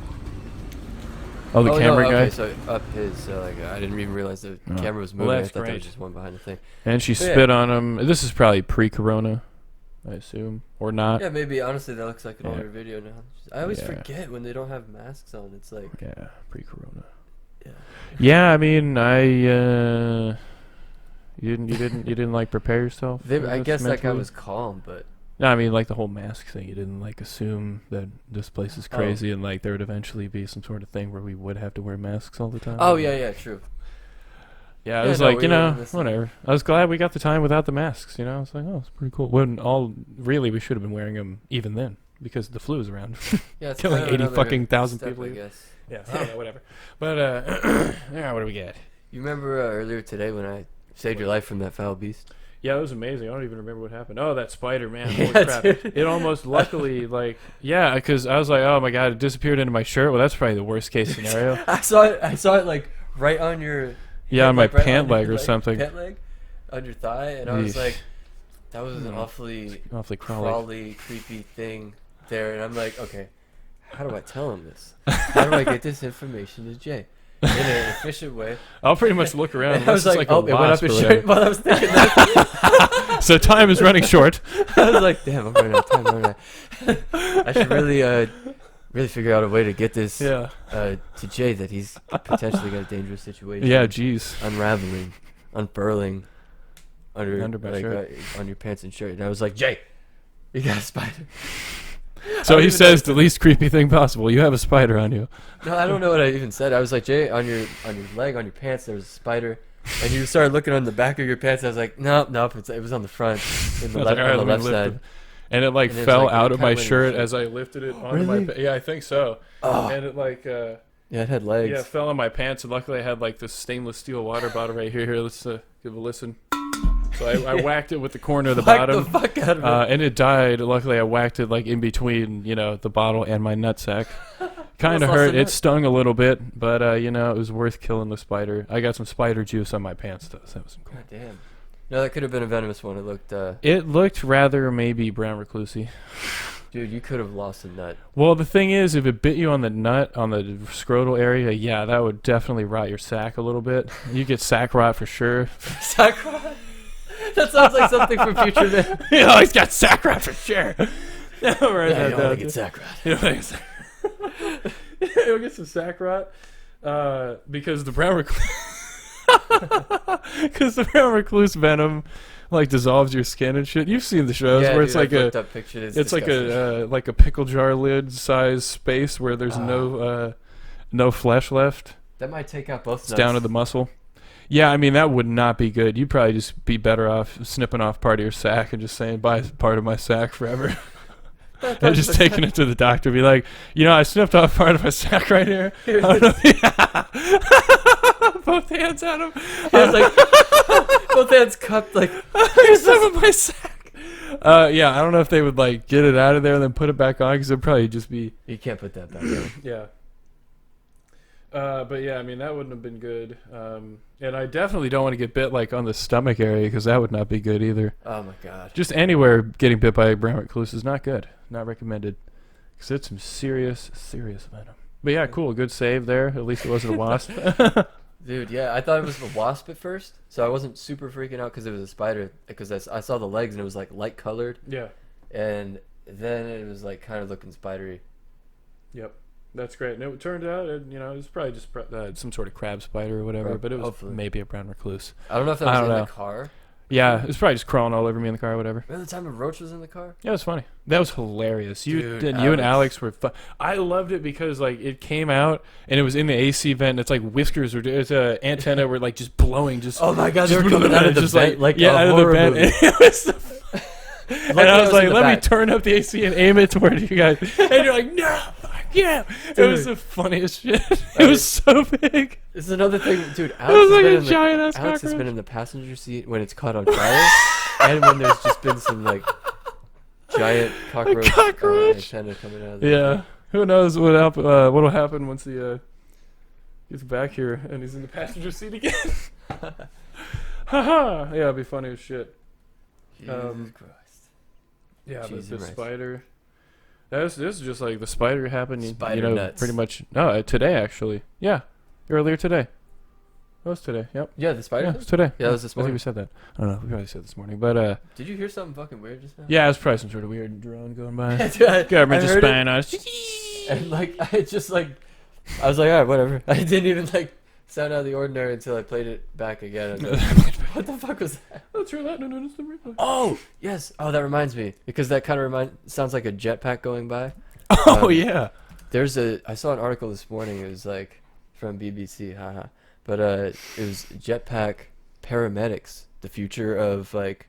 Oh, the camera guy. Okay, so up his. So like, I didn't even realize the Oh. camera was Well, moving. I that's thought there great. was just one behind the thing. And she Yeah. spit on him. This is probably pre-corona, I assume, or not. Yeah, maybe. Honestly, that looks like an Yeah. older video now. I always Yeah. forget when they don't have masks on. It's like, Yeah, pre-corona. yeah. Yeah, I mean, you didn't like prepare yourself. They, for I this guess that guy mentally? was calm, but No, I mean, like the whole mask thing. You didn't like assume that this place is crazy and like there would eventually be some sort of thing where we would have to wear masks all the time. oh yeah, true. Yeah, I Yeah, was no, like, we you were know, in this- whatever. I was glad we got the time without the masks. You know, I was like, oh, it's pretty cool. When really we should have been wearing them even then because the flu is around. Yeah, it's Killing kind of 80 another fucking thousand step, people. I guess. Yeah, I don't know, whatever. But yeah, what do we get? You remember earlier today when I saved your life from that foul beast? Yeah, it was amazing. I don't even remember what happened. Oh, that spider, man. Yeah, Holy crap. dude. It almost, luckily, like, yeah, because I was like, oh my God, it disappeared into my shirt. Well, that's probably the worst case scenario. I saw it like right on your. Yeah, on my right pant on your, leg or something. Pant leg, on your thigh, and I was Yeesh. like, that was an awfully crawly. crawly, creepy thing there, and I'm like, okay, how do I tell him this? How do I get this information to Jay in an efficient way? I'll pretty much look around. And I was like, a oh, it went up wasp his or shirt. whatever. While I was thinking that, So time is running short. I was like, damn, I'm running out of time. Aren't I? I should really figure out a way to get this Yeah. to Jay that he's potentially got a dangerous situation. Yeah, jeez. Unraveling, unfurling Under my shirt. on your pants and shirt. And I was like, Jay, you got a spider. So he even says the least creepy thing possible. You have a spider on you. No, I don't know what I even said. I was like, Jay, on your leg, on your pants, there was a spider. And you started looking on the back of your pants. I was like, nope, it was on the front, in the I was left, like, "All right, on the let me left lift side. it." And it like And it was, fell like, out of kinda my went in shirt your as I lifted it onto Really? my. Yeah, I think so. Oh, And it like. yeah, it had legs. Yeah, it fell on my pants, and luckily I had like this stainless steel water bottle right here. Here, let's give a listen. So I whacked it with the corner of the Whack bottom, the fuck out of it. and it died. Luckily, I whacked it like in between, the bottle and my nutsack. Kind of Almost lost hurt. a It nut. stung a little bit, but it was worth killing the spider. I got some spider juice on my pants though, so that was cool. God damn. No, that could have been a venomous one. It looked. It looked rather maybe brown reclusey. Dude, you could have lost a nut. Well, the thing is, if it bit you on the nut, on the scrotal area, yeah, that would definitely rot your sack a little bit. You get sack rot for sure. Sack rot? That sounds like something from Future Man. He's got sack rot for sure. Yeah, right. Yeah, you only get sack rot. You'll get some sack rot because the brown recluse venom like dissolves your skin and shit. You've seen the shows Yeah, where dude, it's like I've looked up pictures. it's like disgusting. a pickle jar lid size space where there's no flesh left. That might take out both It's nuts. down to the muscle. Yeah, I mean that would not be good. You'd probably just be better off snipping off part of your sack and just saying, "Buy part of my sack forever." And just taking it to the doctor, be like, I snipped off part of my sack right here. I don't know. Both hands on him. I was like, both hands cupped like. Here's some of my sack. Yeah, I don't know if they would like get it out of there and then put it back on because it'd probably just be. You can't put that back on. Yeah. But yeah, I mean that wouldn't have been good. And I definitely don't want to get bit like on the stomach area because that would not be good either. Oh my god. Just anywhere getting bit by a brown recluse is not good. Not recommended. Because it's some serious venom. But yeah, cool. Good save there. At least it wasn't a wasp. Dude, yeah, I thought it was a wasp at first, so I wasn't super freaking out because it was a spider. Because I saw the legs and it was like light colored, Yeah. and then it was like kind of looking spidery. Yep. That's great. And it turned out, it was probably just some sort of crab spider or whatever, but it was Hopefully. maybe a brown recluse. I don't know if that I was don't in know. the car. Yeah, it was probably just crawling all over me in the car or whatever. Remember the time a roach was in the car? Yeah, it was funny. That was hilarious. Dude, You and Alex were I loved it because like it came out and it was in the AC vent. And it's like whiskers it's a antenna were like just blowing. Just Oh my god, they just were coming out of the just vent like yeah, a out of the horror vent. movie. And it was and I was like, in the let me back. turn up the AC and aim it toward you guys. And you're like, no, fuck yeah. It was the funniest shit. It was so big. This is another thing, dude. It was like a giant ass Alex has been cockroach. in the passenger seat when it's caught on fire, and when there's just been some like giant cockroach, antenna coming out of there. Yeah. Who knows what'll happen once he gets back here and he's in the passenger seat again. Haha. Yeah, it'd be funny as shit. Jesus Christ. Yeah, but Jesus the Christ. spider. This is just like the spider happened. Spider nuts. Pretty much. No, today actually. Yeah, earlier today. It was today. Yep. Yeah, the spider. Yeah, it was today. Yeah, that was this I think morning. we said that. I don't know. We probably said this morning, but Did you hear something fucking weird just now? yeah, it's probably some sort of weird drone going by. Dude, I Government just heard it, spying on us. and like I just like I was like, all right, whatever. I didn't even like sound out of the ordinary until I played it back again. I was like, what the fuck was that? Let's hear that. No, it's the replay. Oh yes. Oh, that reminds me because that kind of sounds like a jetpack going by. Oh yeah. I saw an article this morning. It was like from BBC, haha. But it was jetpack paramedics, the future of like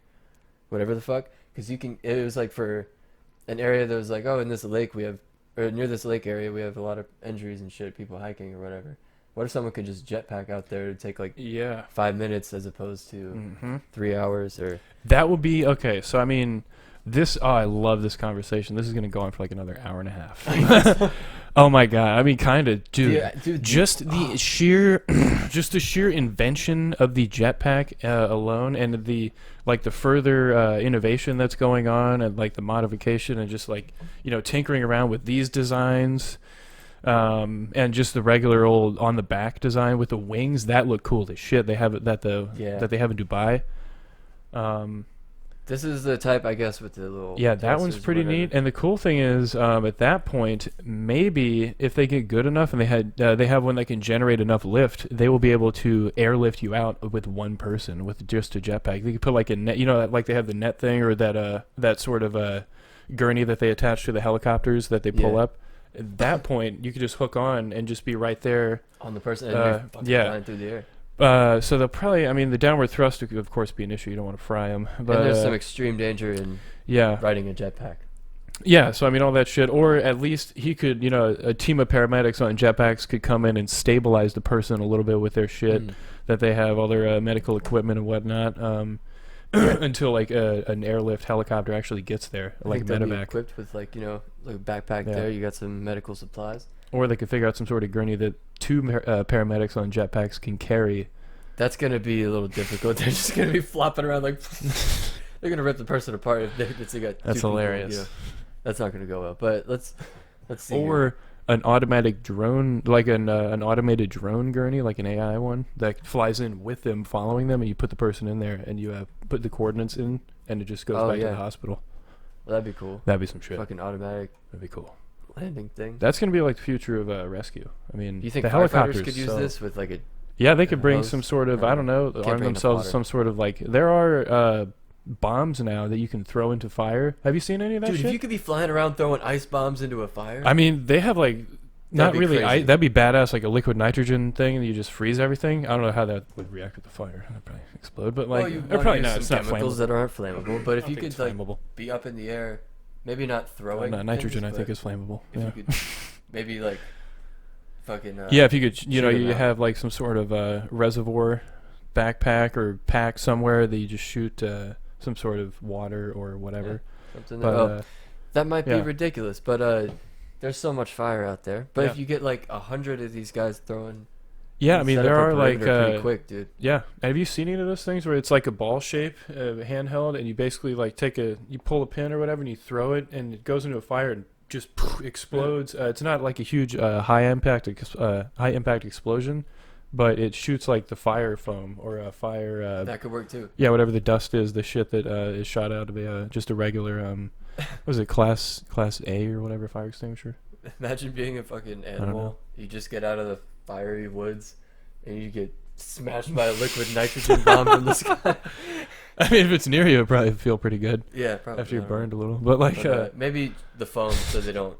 whatever the fuck. Because it was like for an area that was like, oh, in this lake we have, or near this lake area we have a lot of injuries and shit, people hiking or whatever. What if someone could just jetpack out there to take like Yeah. 5 minutes as opposed to Mm-hmm. 3 hours or? That would be okay. So I mean, I love this conversation. This is gonna go on for like another hour and a half. Oh my god! I mean, kind of, dude. Yeah, dude. Just the sheer, just the sheer invention of the jetpack alone, and the further innovation that's going on, and like the modification, and just like tinkering around with these designs, and just the regular old on the back design with the wings that look cool as shit. They have it that they have in Dubai. This is the type, I guess, with the little. Yeah, that one's pretty neat. And the cool thing is, at that point, maybe if they get good enough and they have one that can generate enough lift, they will be able to airlift you out with one person with just a jetpack. They could put like a net, like they have the net thing or that sort of gurney that they attach to the helicopters that they pull up. At that point, you could just hook on and just be right there on the person and you're fucking flying through the air. So they'll probably, I mean, the downward thrust would of course be an issue. You don't want to fry them. But and there's some extreme danger in riding a jetpack. Yeah, so I mean all that shit, or at least he could, a team of paramedics on jetpacks could come in and stabilize the person a little bit with their shit that they have, all their medical equipment and whatnot, until like an airlift helicopter actually gets there, like a medevac. Equipped with like a backpack there. You got some medical supplies. Or they could figure out some sort of gurney that two paramedics on jetpacks can carry. That's going to be a little difficult. They're just going to be flopping around like... they're going to rip the person apart if they got That's hilarious. People, that's not going to go well. But let's see. Or an automatic drone, like an automated drone gurney, like an AI one, that flies in with them, following them, and you put the person in there, and you put the coordinates in, and it just goes back to the hospital. Well, that'd be cool. That'd be some shit. Fucking automatic. That'd be cool. Landing thing. That's gonna be like the future of rescue. I mean, you think the helicopters could use this with like a? Yeah, they could bring some sort of I don't know, arm themselves some sort of like there are bombs now that you can throw into fire. Have you seen any of that? Dude, shit? if you could be flying around throwing ice bombs into a fire. I mean, they have like not really. That'd be badass, like a liquid nitrogen thing, and you just freeze everything. I don't know how that would react with the fire. It'd probably explode, but like, well, probably not. It's not chemicals flammable. That aren't flammable. But if you could like flammable. be up in the air. Maybe not throwing. Nitrogen, things, I think, is flammable. If you could, maybe like, fucking. If you could, you have like some sort of reservoir, backpack or pack somewhere that you just shoot some sort of water or whatever. Yeah, something that might be ridiculous, but there's so much fire out there. But if you get like 100 of these guys throwing. Yeah, I mean there are like pretty quick, dude. Yeah, have you seen any of those things where it's like a ball shape, handheld, and you basically like you pull a pin or whatever, and you throw it, and it goes into a fire and just explodes. It's not like a huge high impact explosion, but it shoots like the fire foam or a fire. That could work too. Yeah, whatever the dust is, the shit that is shot out of just a regular what was it, class A or whatever fire extinguisher. Imagine being a fucking animal. You just get out of the fiery woods and you get smashed by a liquid nitrogen bomb from the sky. I mean, if it's near you, it'll probably feel pretty good. Yeah, probably. After you're burned a little. But like maybe the foam so they don't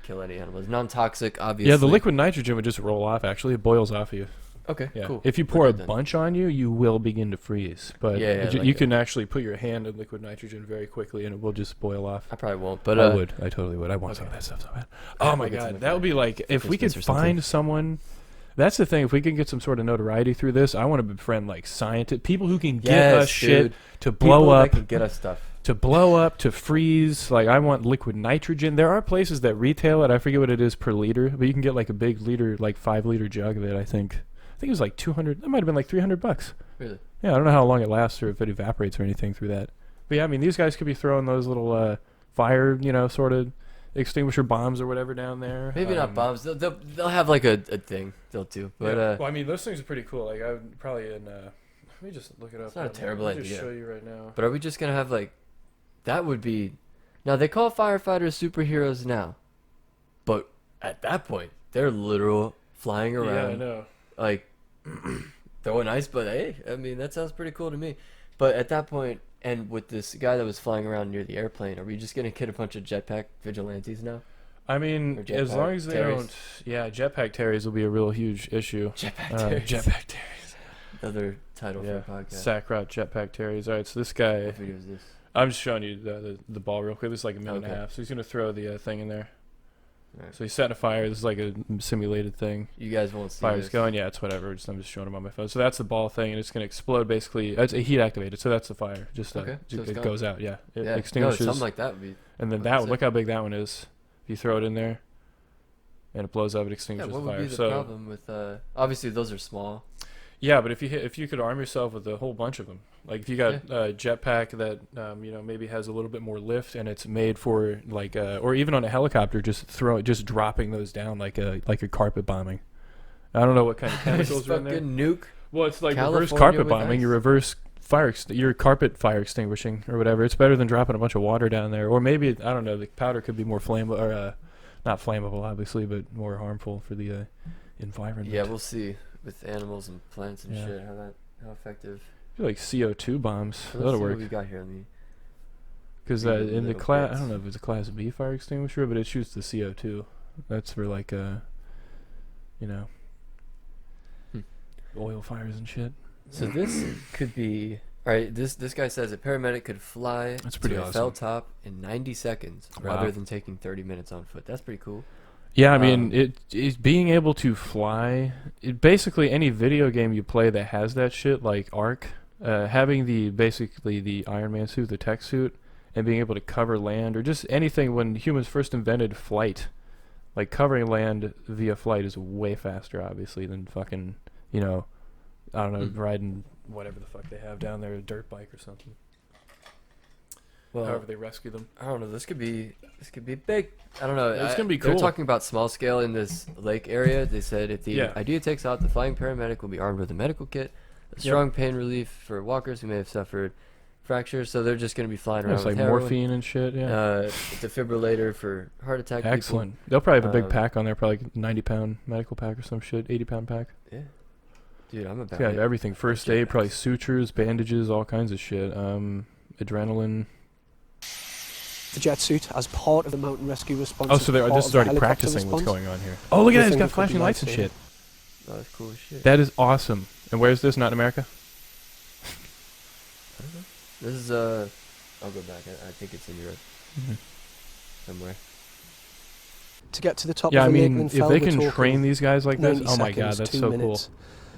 kill any animals. Non-toxic, obviously. Yeah, the liquid nitrogen would just roll off, actually. It boils off of you. Okay, yeah. Cool. If you pour a bunch on you, you will begin to freeze. But you can actually put your hand in liquid nitrogen very quickly, and it will just boil off. I probably won't, but I would. I totally would. I want some of that stuff so bad. Oh my god, that would be like if we could find someone. That's the thing. If we can get some sort of notoriety through this, I want to befriend like scientists, people who can get us shit to blow up. That can get us stuff. To blow up, to freeze. Like I want liquid nitrogen. There are places that retail it. I forget what it is per liter, but you can get like a big liter, like 5-liter jug of it. I think it was like 200. It might have been like $300. Really? Yeah, I don't know how long it lasts or if it evaporates or anything through that. But yeah, I mean these guys could be throwing those little fire, sort of extinguisher bombs or whatever down there. Maybe not bombs. They'll have like a thing they'll do. But well, I mean those things are pretty cool. Like I would probably let me just look it up. It's not a terrible idea. Just show you right now. But are we just gonna have like that would be now they call firefighters superheroes now, but at that point they're literal flying around. Yeah, I know. Like throwing ice, but hey, I mean that sounds pretty cool to me. But at that point. And with this guy that was flying around near the airplane, are we just going to get a bunch of jetpack vigilantes now? I mean, as long as they don't... Yeah, jetpack terries will be a real huge issue. Jetpack terries. Jetpack terries. Another title for a podcast. Sackrout jetpack terries. All right, so this guy... What video is this? I'm just showing you the ball real quick. This is like a minute and a half. So he's going to throw the thing in there. Right. So he's setting a fire. This is like a simulated thing. You guys won't see Fire's this. going. Yeah, it's whatever. I'm just showing him on my phone. So that's the ball thing, and it's gonna explode. Basically, it's a heat activated. So that's the fire. Just Okay, so it's it gone. goes out. Yeah, it Yeah, extinguishes. something like that would be. and then fucking that one. sick. Look how big that one is. If you throw it in there, and it blows up, it Yeah, extinguishes what the would fire. be the So problem with? Obviously, those are small. yeah, but if you could arm yourself with a whole bunch of them, like if you got a jetpack that maybe has a little bit more lift, and it's made for like or even on a helicopter, just dropping those down like a carpet bombing. I don't know what kind of chemicals are in there. Fucking nuke. Well, it's like California reverse carpet with bombing. ice. You reverse your carpet fire extinguishing or whatever. It's better than dropping a bunch of water down there. Or maybe I don't know. The powder could be more flammable, or not flammable, obviously, but more harmful for the environment. Yeah, we'll see with animals and plants and Yeah. shit how effective. I feel like CO2 bombs. So let's That'll see what work. we got here. Because Read the in the little class, I bits. don't know if it's a class B fire extinguisher, but it shoots the CO2. That's for like oil fires and shit. So this could be all right. This guy says a paramedic could fly That's pretty to a awesome. fell top in 90 seconds, Wow. rather than taking 30 minutes on foot. That's pretty cool. Yeah, I mean, Um, it being able to fly. Basically, any video game you play that has that shit, like Ark, having the Iron Man suit, the tech suit, and being able to cover land, or just anything when humans first invented flight, like covering land via flight is way faster, obviously, than fucking I don't know, riding whatever the fuck they have down there, a dirt bike or something. Well, However they rescue them. I don't know. This could be big. I don't know. It's gonna be They're cool. talking about small scale in this lake area. They said if the Yeah. idea takes out, the flying paramedic will be armed with a medical kit, a strong pain relief for walkers who may have suffered fractures. So they're just going to be flying around It's with like heroin, morphine and shit. Yeah. defibrillator for heart attack. people. Excellent. They'll probably have a big Um, pack on there, probably like 90-pound medical pack or some shit, 80-pound pack. Yeah, dude, I'm about Yeah, it. everything. First aid, probably sutures, bandages, all kinds of shit. Adrenaline. The jet suit as part of the mountain rescue response. Oh, as so they're part just of the already helicopter practicing what's response. going on here. Oh, look at that. It's Everything got could be flashing lights and life-saving. shit. Oh, that's cool as shit. That is awesome. And where's this? Not in America? I don't know. This is I'll go back. I think it's in Europe somewhere. To get to the top Yeah, I of the mean, Lakeland if Fell, they we're can talking train these guys like this, 90 oh my god, seconds, that's 2 so cool. minutes.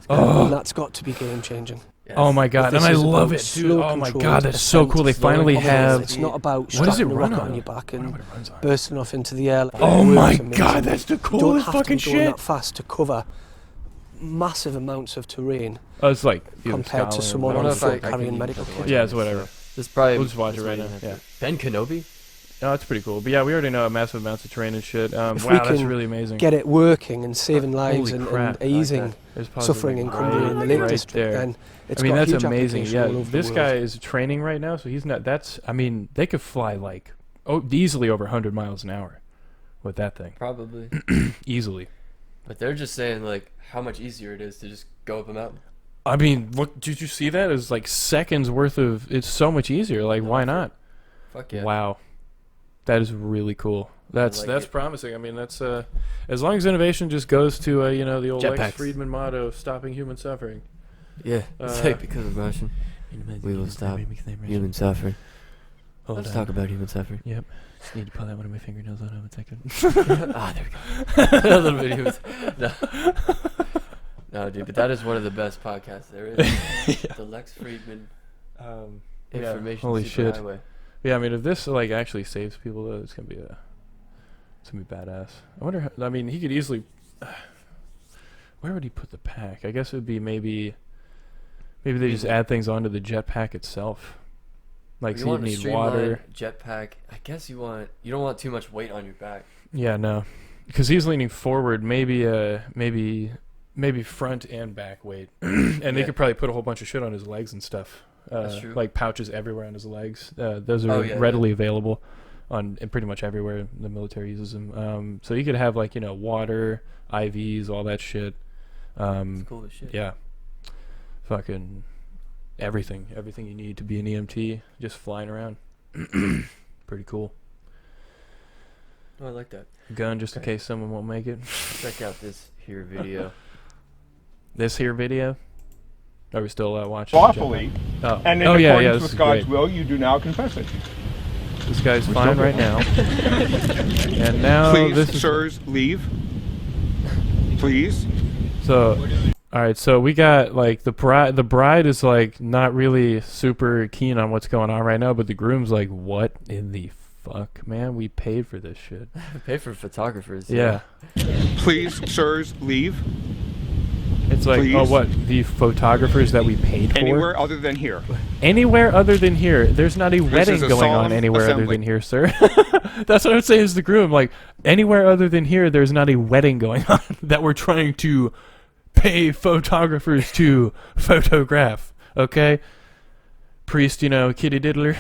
Oh. And that's got to be game changing. Yes. Oh my god, This and I is love about it, dude. slow Oh my controlled god, that's so ascent. cool. They Slowing finally down. have. It's not about What does it strapping a run rocket on? on your back I don't know and what it runs on. bursting off into the air. Oh It my works amazing. god, that's the You don't coolest have fucking to be going shit. that fast to cover massive amounts of terrain Oh, it's like compared to Scotland, someone I don't on know whatever. if foot I carrying can medical even kit. Yeah, it's whatever. This probably. We'll just watch this it right may now, have yeah. to- Ben Kenobi. No, it's pretty cool. But yeah, we already know massive amounts of terrain and shit. If we Wow, that's can really amazing. Get it working and saving Holy lives and crap. easing There's possibly suffering in right- Cumbria in the Lake right District, there. then it's I mean, got that's huge amazing. application Yeah, all over this the guy world. is training right now, so he's not. I mean, they could fly like easily over 100 miles an hour with that thing. Probably. Easily. But they're just saying like how much easier it is to just go up a mountain. I mean, look, did you see that? It's like seconds worth of. It's so much easier. Like, No why effort. not? Fuck yeah. Wow, that is really cool. That's like it. promising. I mean, that's as long as innovation just goes to the old Lex Jetpacks. Friedman motto, stopping human suffering. Yeah. It's Uh, like because of Russian. We will stop human suffering. Hold Let's on. talk about human suffering. Yep. Just need to pull out one of my fingernails out of a second. There we go. A little bit. He was, no, dude, but that is one of the best podcasts there is. The Lex Friedman information holy shit. superhighway. Yeah, I mean, if this like actually saves people, though, it's gonna be badass. I wonder. I mean, he could easily. Where would he put the pack? I guess it would be maybe they just add things onto the jetpack itself. Like, You so you want a need streamlined water. jetpack. I guess you don't want too much weight on your back. Yeah, no, because he's leaning forward. Maybe front and back weight, and they Yeah. could probably put a whole bunch of shit on his legs and stuff. That's true. Like pouches everywhere on his legs. Those are yeah, readily available on pretty much everywhere the military uses them. So you could have like water, IVs, all that shit. It's cool as shit. Yeah, fucking everything you need to be an EMT, just flying around. Pretty cool. Oh, I like that. Gun just in Okay. case someone won't make it. Check out this here video. This here video. Are we still watching? lawfully, Oh, and in oh yeah, accordance this with is God's great. will, you do now confess it. This guy's fine right now. And now Please, this is... sirs, leave. Please. So, all right. So we got like the bride is like not really super keen on what's going on right now, but the groom's like, "What in the fuck, man? We paid for this shit." Pay for photographers. Yeah. Please, sirs, leave. It's like, Please. oh, what? The photographers that we paid for? Anywhere other than here. Anywhere other than here. There's not a wedding is a going on solemn anywhere other assembly. than here, sir. That's what I would say is the groom. Like, anywhere other than here, there's not a wedding going on that we're trying to pay photographers to photograph. Okay? Priest, kitty diddler.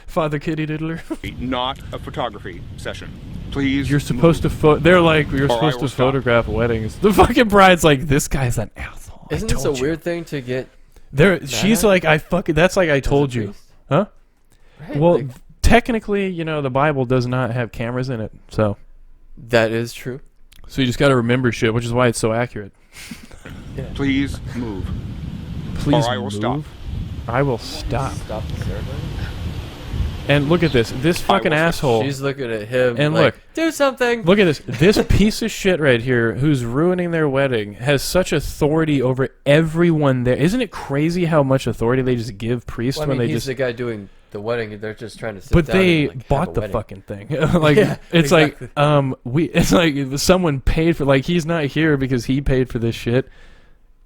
Father kitty diddler. Not a photography session. Please. You're supposed to they're like, you're Or I supposed will to stop. photograph weddings. The fucking bride's like, this guy's an asshole. Isn't this a weird thing to get? She's like, that's like I told you. priest? Huh? Right, Well, like, technically, the Bible does not have cameras in it. So that is true. you just got to remember shit, which is why it's so accurate. Please move. Please Or I will move. stop. I will stop. Stop the ceremony. And look at this. This fucking will stop. asshole. She's looking at him. And like, look. do something. Look at this. This piece of shit right here, who's ruining their wedding, has such authority over everyone there. Isn't it crazy how much authority they just give priests Well, I when mean, they he's just... the guy doing the wedding. They're just trying to sit But down they and, like, have bought a the wedding. fucking thing. Like, Yeah, it's exactly. like, it's like someone paid for, like, he's not here because he paid for this shit.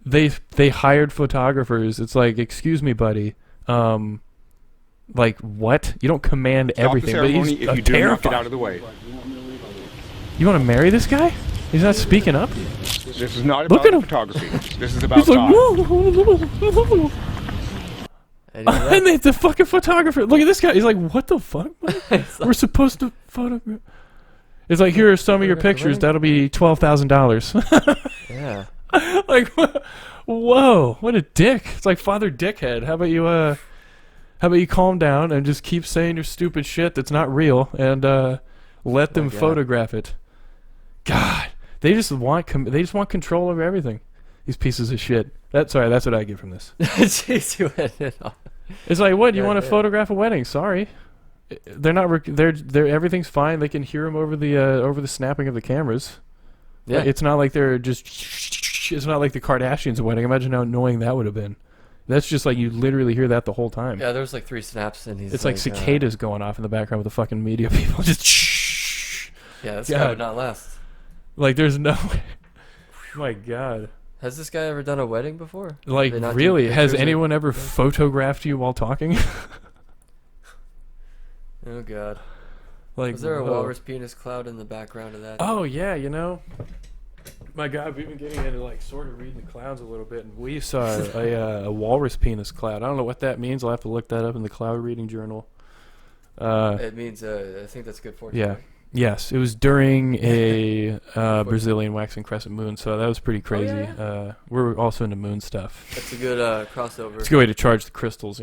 They hired photographers. It's like, excuse me, buddy. Like, what? You don't command Stop everything. the But ceremony he's if you do not terrified. get out of the way. You want to marry this guy? He's not speaking up. This is not Look about at him. photography. This is about He's like, God. whoa. And he's And like, the fucking photographer. Look at this guy. He's like, what the fuck? We're supposed to photograph. It's like, here are some of your pictures. That'll be $12,000. yeah. Like, whoa, what a dick. It's like Father Dickhead. How about you calm down and just keep saying your stupid shit that's not real and let them God. photograph it. God, they just want control over everything. These pieces of shit. That's what I get from this. Jeez, you went in on. It's like, what? You God want to damn. photograph a wedding? Sorry, they're not. They're everything's fine. They can hear them over the snapping of the cameras. Yeah. Like, it's not like they're just. It's not like the Kardashians' wedding. Imagine how annoying that would have been. That's just like you literally hear that the whole time. Yeah, there was like 3 snaps, and he's It's like cicadas going off in the background with the fucking media people. Just Yeah, this God. guy would not last. like there's no way. My God. Has this guy ever done a wedding before? Like They not do really, has pictures of- anyone ever photographed you while talking? Oh God. Like, Was there a whoa. walrus penis cloud in the background of that? Oh yeah, my God, we've been getting into like sort of reading the clouds a little bit, and we saw a walrus penis cloud. I don't know what that means. I'll have to look that up in the cloud reading journal. It means I think that's good fortune. Yeah. right? Yes, it was during a Brazilian waxing crescent moon, so that was pretty crazy. yeah? We're also into moon stuff. That's a good crossover. It's a good way to charge the crystals,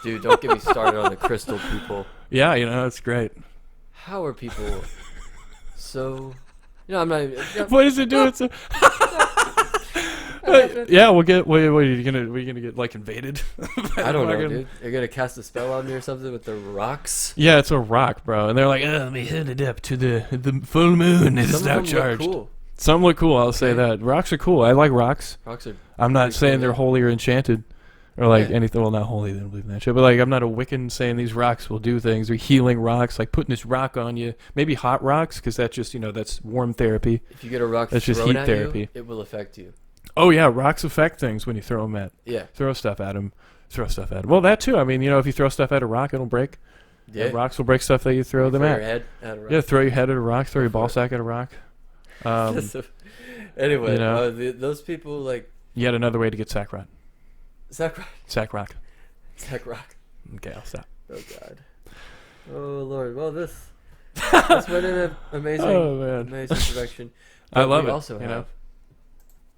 Dude, don't get me started on the crystal people. Yeah, that's great. How are people so? I'm not even. What does it do? It's yeah, we'll get. Wait, are you gonna get like invaded? I don't know, dude. You're gonna cast a spell on me or something with the rocks? Yeah, it's a rock, bro, and they're like, let me hit it up to the full moon. It's Some now of them look charged. cool. Some look cool. I'll say Okay. that. Rocks are cool. I like rocks. Rocks are. I'm not pretty saying cool, they're yeah. holy or enchanted, or like Yeah. anything. Well, not holy. They don't believe in that shit. But like, I'm not a Wiccan saying these rocks will do things. Or healing rocks, like putting this rock on you. Maybe hot rocks, because that's just that's warm therapy. If you get a rock That's just thrown heat at therapy. you, it will affect you. Oh yeah, rocks affect things when you throw them at. Yeah. Throw stuff at them. Throw stuff at 'em. Well, that too. I mean, if you throw stuff at a rock, it'll break. Yeah. And rocks will break stuff that you throw them Throw at. your head at a rock. Yeah, throw your head at a rock. Throw your Go ball for it. sack at a rock. Anyway, those people like Yet another way to get sack rot. Zach Rock. Sack rock. Zach Rock. Okay, I'll stop. Oh God. Oh Lord. Well, this went in an amazing, Oh, man. amazing direction. I But love we it, also you know. have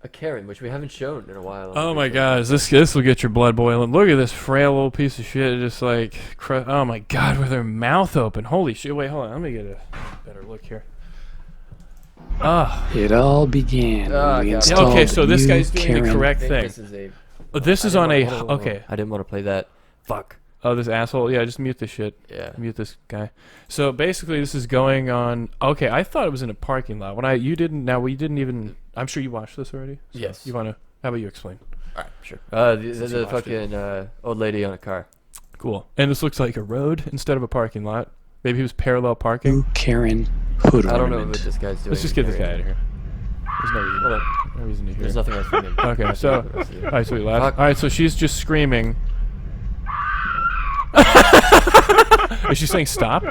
a Karen, which we haven't shown in a while. Oh my God, this will get your blood boiling. Look at this frail little piece of shit, just like, oh my God, with her mouth open. Holy shit! Wait, hold on. Let me get a better look here. Ah, It all began Ah, when we God. installed okay. So the this new guy's doing the Karen. I correct think thing. this is a. This is I on didn't a wanna- okay. I didn't want to play that. Fuck. Oh, this asshole. Yeah, just mute this shit. Yeah. Mute this guy. So basically, this is going on. Okay, I thought it was in a parking lot. We didn't even. I'm sure you watched this already. So Yes. You wanna? How about you explain? All right, sure. The Since you watched fucking old lady on a car. Cool. And this looks like a road instead of a parking lot. Maybe he was parallel parking. You Karen hood I don't know ornament. what this guy's doing. Let's just get this guy out of here. There's Hold on. no reason to hear. There's nothing else for him. Okay, so all right, sweet last. Fuck. All right, so she's just screaming. Is she saying stop?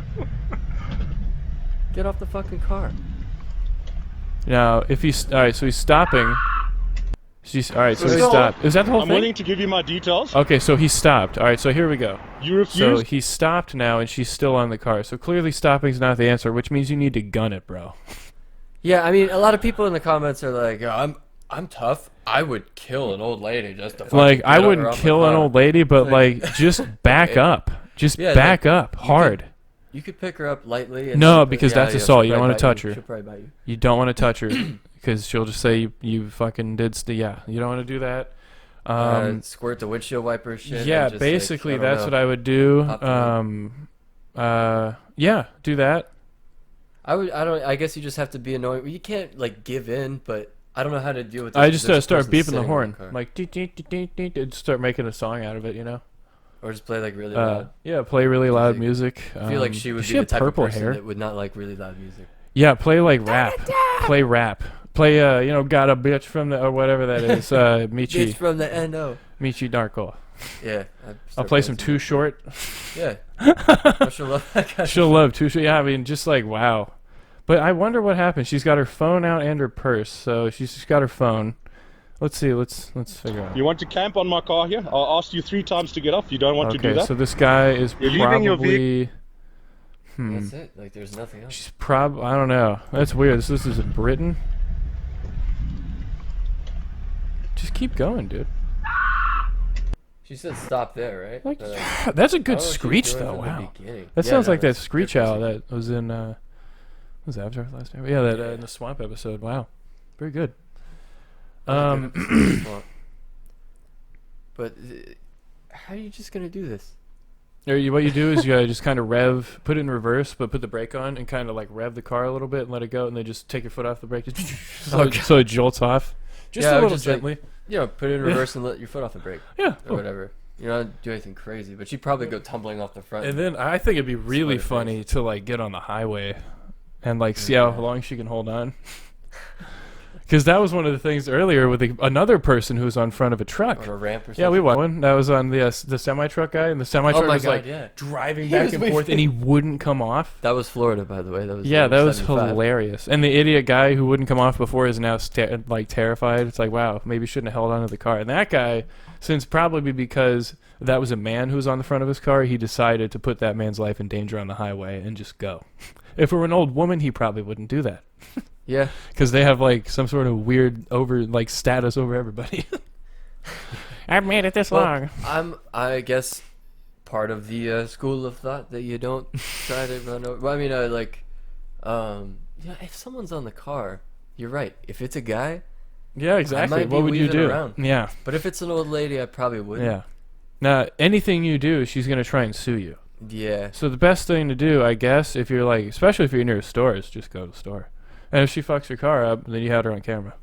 Get off the fucking car. Now, if he's all right, so he's stopping. She's all right, so he So- stopped. Is that the whole I'm thing? willing to give you my details. Okay, so he stopped. All right, so here we go. You So refuse. he stopped now, and she's still on the car. So clearly, stopping's not the answer, which means you need to gun it, bro. Yeah, I mean, a lot of people in the comments are like, oh, I'm tough. I would kill an old lady just to fucking Like, get I her wouldn't off the kill an car. old lady, but Like- like, just back up. Just Yeah, back like, up hard. You could pick her up lightly. And No, then- because yeah, that's yeah, assault. she'll You don't probably wanna bite touch her. She'll probably bite you. You don't want to touch her because she'll just say you fucking did. Yeah, you don't want to do that. Squirt the windshield wiper shit. Yeah, and just, basically like, that's what I would do. Pop the Yeah, do that. I guess you just have to be annoying. You can't like give in, but I don't know how to deal with this. I 'cause just there's a start person beeping the sitting in horn, car. like dee, dee, dee, dee, dee, dee, start making a song out of it, you know. Or just play like really loud. Yeah, play really loud music. I feel like she would does be she the have type purple of person hair? that would not like really loud music. Yeah, play like rap. Play rap. Play got a bitch from the or whatever that is. Michi Bitch from the NO. Michi Darko. Yeah. I'll play some Too Short. Yeah. I she'll love that guy. She'll love Too Short. Yeah, I mean, just like wow. But I wonder what happened. She's got her phone out and her purse, so she's just got her phone. Let's see. Let's figure out. You want to camp on my car here? I'll ask you 3 times to get off. You don't want to do Okay, that? so this guy is You're leaving your probably. That's it. Like there's nothing else. She's I don't know. That's weird. This is in Britain. Just keep going, dude. She said stop there, right? Like, But, yeah, that's a I good don't know what she was screech doing though. from the Wow. beginning. That Yeah, sounds no, like that it's screech good owl music. that was in was Avatar last time? Yeah, that in the swamp episode. Wow. Very good. But how are you just gonna do this? What you do is you just kind of put it in reverse, but put the brake on and kind of like rev the car a little bit and let it go, and then just take your foot off the brake, so it jolts off, just Yeah, a or little just, like, gently. Put it in reverse and let your foot off the brake Yeah. or whatever. You don't do anything crazy, but she'd probably go tumbling off the front. And then I think it'd be really Sweater funny to like get on the highway and like see how long she can hold on. Because that was one of the things earlier with another person who was on front of a truck. on a ramp or something. Yeah, we won one. That was on the semi truck guy, and the semi truck Oh my was God, like yeah. driving He back was and way forth, and he wouldn't come off. That was Florida, by the way. That was Yeah, that was 75. hilarious. And the idiot guy who wouldn't come off before is now terrified. It's like, wow, maybe shouldn't have held onto the car. And that guy, since probably because that was a man who was on the front of his car, he decided to put that man's life in danger on the highway and just go. If it were an old woman, he probably wouldn't do that. Yeah. Because they have like some sort of weird status over everybody. I've made it this long. I guess part of the school of thought that you don't try to run over. Well, I mean, if someone's on the car, you're right. If it's a guy, Yeah, exactly. might be What would you weaving do? around. Yeah, but if it's an old lady, I probably wouldn't. yeah. Now, anything you do, she's gonna try and sue you. Yeah. So the best thing to do, I guess, if you're like, especially if you're near a store, is just go to the store. And if she fucks your car up, then you had her on camera.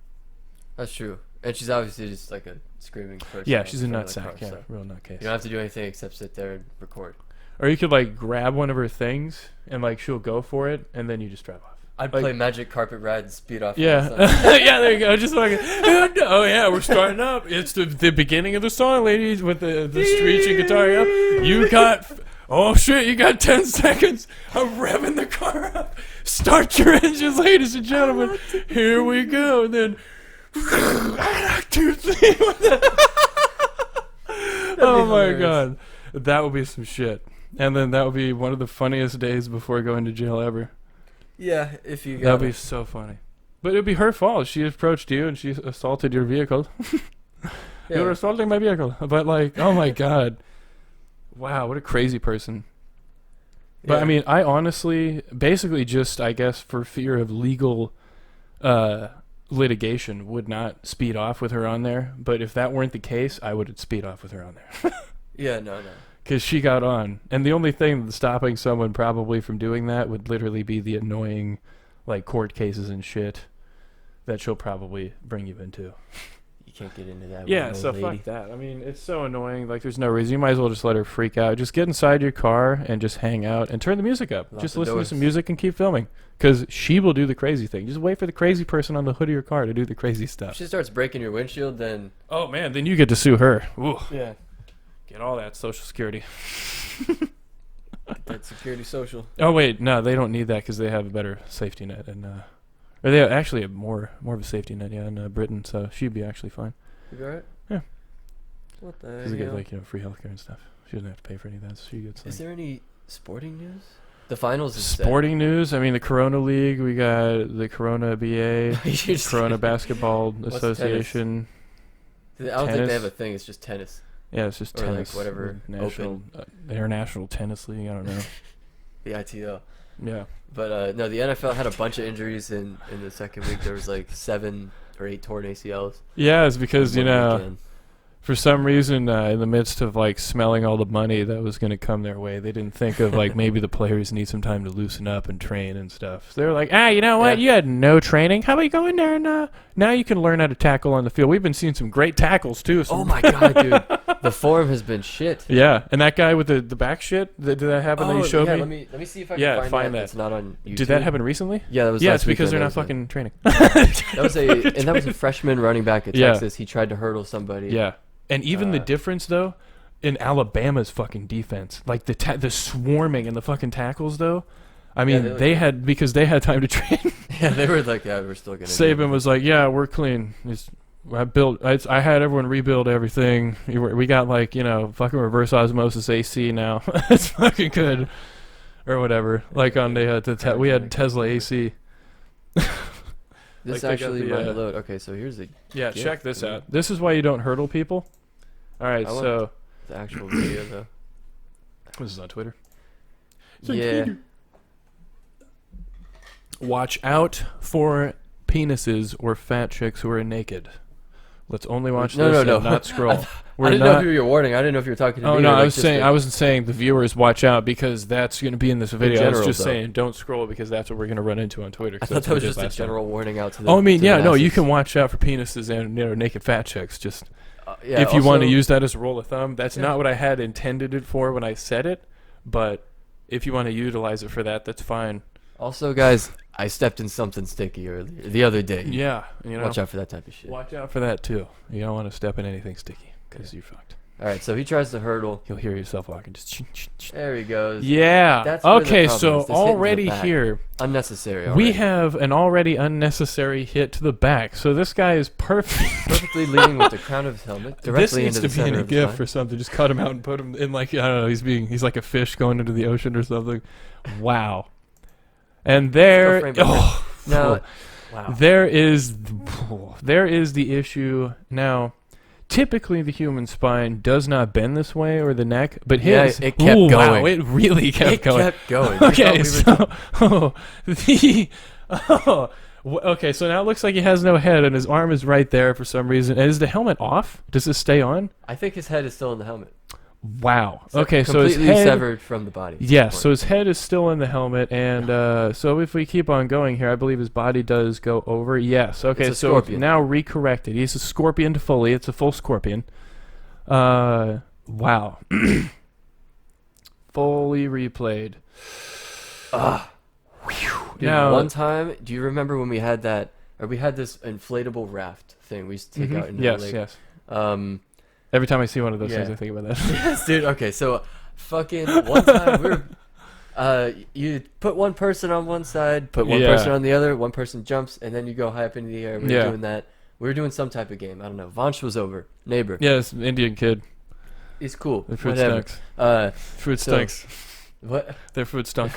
That's true. And she's obviously just like a screaming person. Yeah, on she's a the front of the nutsack. car, Yeah, so real nutcase. you don't have to do anything except sit there and record. Or you could like grab one of her things and like she'll go for it, and then you just drive off. I'd Like- play Magic Carpet Ride and speed off. Yeah, to the side. yeah. There you go. Just like, oh yeah, we're starting up. It's the beginning of the song, ladies, with the screeching guitar. Yep. You got. Oh shit! You got 10 seconds of revving the car up. Start your engines, ladies and gentlemen. Here we go. And then, 2, 3. Oh my hilarious. god, that would be some shit. And then that would be one of the funniest days before going to jail ever. Yeah, if you got That'd be so funny. But it'd be her fault. She approached you and she assaulted your vehicle. You're assaulting my vehicle. But like, oh my god. Wow, what a crazy person. But Yeah. I mean, I honestly, basically just, I guess, for fear of legal litigation, would not speed off with her on there. But if that weren't the case, I would speed off with her on there. Yeah, no. Because she got on. And the only thing that's stopping someone probably from doing that would literally be the annoying, like, court cases and shit that she'll probably bring you into. You can't get into that. Yeah, so fuck that. I mean, it's so annoying. Like, there's no reason. You might as well just let her freak out. Just get inside your car and just hang out and turn the music up. Just listen to some music and keep filming. Because she will do the crazy thing. Just wait for the crazy person on the hood of your car to do the crazy stuff. If she starts breaking your windshield, then... Oh, man, then you get to sue her. Ooh. Yeah. Get all that Social Security. Get that security social. Oh, wait, no, they don't need that because they have a better safety net. And or they actually have more of a safety net, yeah, in Britain, so she'd be actually fine. You be alright? Yeah. What the Because they get, hell? like, free healthcare and stuff. She doesn't have to pay for any of that, so she gets, like... Is there any sporting news? The finals is set. Sporting news? I mean, the Corona League, we got the Corona BA, Corona Basketball Association. I don't think they have a thing, it's just tennis. Yeah, it's just or tennis. Like whatever. National, International Tennis League, I don't know. The ITL. Yeah. But no, the NFL had a bunch of injuries in the second week. There was like 7 or 8 torn ACLs. Yeah, it's because, in one weekend. For some reason, in the midst of, like, smelling all the money that was going to come their way, they didn't think of, like, maybe the players need some time to loosen up and train and stuff. So they were like, you know what? Yeah. You had no training. How about you go in there and now you can learn how to tackle on the field. We've been seeing some great tackles, too. Oh, my God, dude. The form has been shit. Yeah, and that guy with the back shit, did that happen that you showed me? Let me see if I can find that. It's not on YouTube. Did that happen recently? Yeah, that was Yeah, last it's because weekend. they're not fucking training. That was a freshman running back at Yeah. Texas. He tried to hurdle somebody. Yeah. And even the difference, though, in Alabama's fucking defense, like the swarming and the fucking tackles, though, I mean, they had time to train. Yeah, they were like, yeah, we're still gonna. Saban was like, yeah, we're clean. I had everyone rebuild everything. We got, like, fucking reverse osmosis AC now. It's fucking good, or whatever. Like on we had Tesla AC. This like actually might load. Okay, so here's the. Yeah, check this out. This is why you don't hurdle people. All right, so the actual video though. This is on Twitter. Yeah. Watch out for penises or fat chicks who are naked. Let's only watch this and not scroll. I didn't know who you were warning. I didn't know if you were talking to me. Oh no, I wasn't saying the viewers watch out because that's going to be in this video. General, I was just saying don't scroll because that's what we're going to run into on Twitter. I thought that was just a general warning out to the. Oh, I mean, yeah, no, you can watch out for penises and naked fat chicks. Just if you want to use that as a rule of thumb, that's not what I had intended it for when I said it. But if you want to utilize it for that, that's fine. Also, guys, I stepped in something sticky the other day. Yeah, watch out for that type of shit. Watch out for that too. You don't want to step in anything sticky because you're fucked. All right, so he tries to hurdle. You'll hear yourself walking. Just there he goes. Yeah. That's okay. So already here, unnecessary. We have an already unnecessary hit to the back. So this guy is perfectly leaning with the crown of his helmet directly into the center of his This needs to be in a GIF or something. Just cut him out and put him in, like, I don't know. He's like a fish going into the ocean or something. Wow. And there, wow. There is the issue now. Typically, the human spine does not bend this way, or the neck, but his it kept going. Wow, it really kept going. It kept going. Okay, okay, so now it looks like he has no head, and his arm is right there for some reason. And is the helmet off? Does it stay on? I think his head is still in the helmet. Wow. Okay, so his completely head severed from the body. Yes, so his head is still in the helmet, and so if we keep on going here, I believe his body does go over. Yes. Okay, so now recorrected. He's a scorpion fully. It's a full scorpion. Wow. Fully replayed. Dude, now, one time, do you remember when we had that, or we had this inflatable raft thing we used to take out in the lake? Yes. Every time I see one of those things, I think about that. Yes, dude. Okay, so fucking one time we were, you put one person on one side, put one person on the other, one person jumps, and then you go high up into the air. We were doing that. We were doing some type of game. I don't know. Vansh was over. Neighbor. Yeah, it's an Indian kid. He's cool. Their food Whatever. stinks. Food stinks. What? Their food stunk.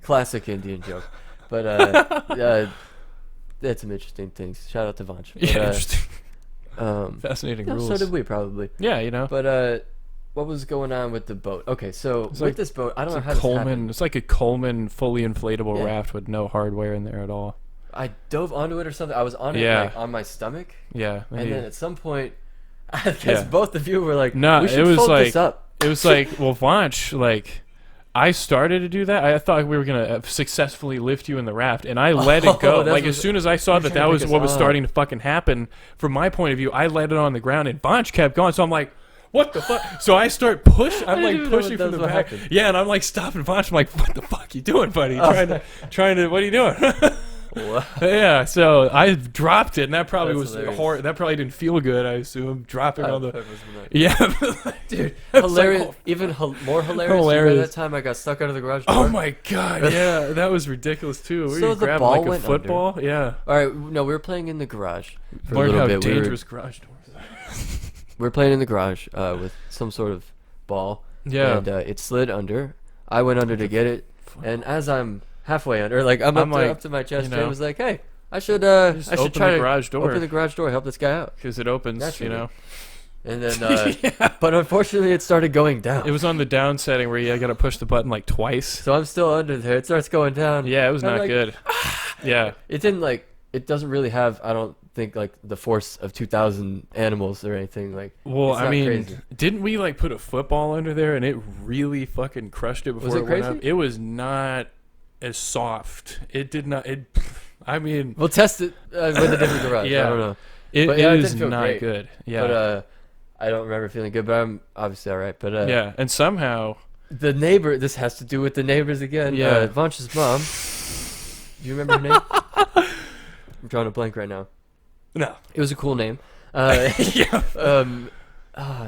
Classic Indian joke. But that's some interesting things. Shout out to Vansh. But, interesting. Fascinating rules. So did we probably. Yeah, But what was going on with the boat? Okay, so with this boat, I don't know how this happened. It's like a Coleman fully inflatable raft with no hardware in there at all. I dove onto it or something. I was on it like, on my stomach. Yeah. And then at some point, I guess both of you were like, "No, we should fold this up." it was like, well, Vanch, like, I started to do that. I thought we were gonna successfully lift you in the raft, and I let it go. Like as soon as I saw that was what was starting to fucking happen, from my point of view, I let it on the ground, and Vanch kept going. So I'm like, what the fuck? So I start pushing. I'm like pushing from the back. Yeah, and I'm like stopping Vanch. I'm like, what the fuck you doing, buddy? Trying to. What are you doing? Yeah, so I dropped it, and that probably was horrible. That probably didn't feel good. I assume dropping on the. Yeah, dude, hilarious. Like, even more hilarious. By that time, I got stuck out of the garage door. Oh my god, yeah, that was ridiculous too. We were grabbing like a football. Under. Yeah. All right, no, we were playing in the garage for Learn a little how bit. Dangerous garage doors. We were playing in the garage with some sort of ball. Yeah. And it slid under. I went under to get it, and as I'm halfway under, like I'm up to my chest, and was like, "Hey, I should try the garage door. Open the garage door, help this guy out because it opens, naturally. You know." And then, but unfortunately, it started going down. It was on the down setting where you got to push the button like twice. So I'm still under there. It starts going down. Yeah, it was not good. Yeah, it didn't like. It doesn't really have. I don't think like the force of 2,000 animals or anything like. Well, I mean, crazy. Didn't we like put a football under there and it really fucking crushed it before it went up? It was not as soft. It did not. I mean, we'll test it with a different garage. Yeah, I don't know. It is not great. Good. Yeah, but I don't remember feeling good. But I'm obviously all right. But yeah, and somehow the neighbor. This has to do with the neighbors again. Yeah, Vanch's mom. Do you remember her name? I'm drawing a blank right now. No, it was a cool name. Yeah.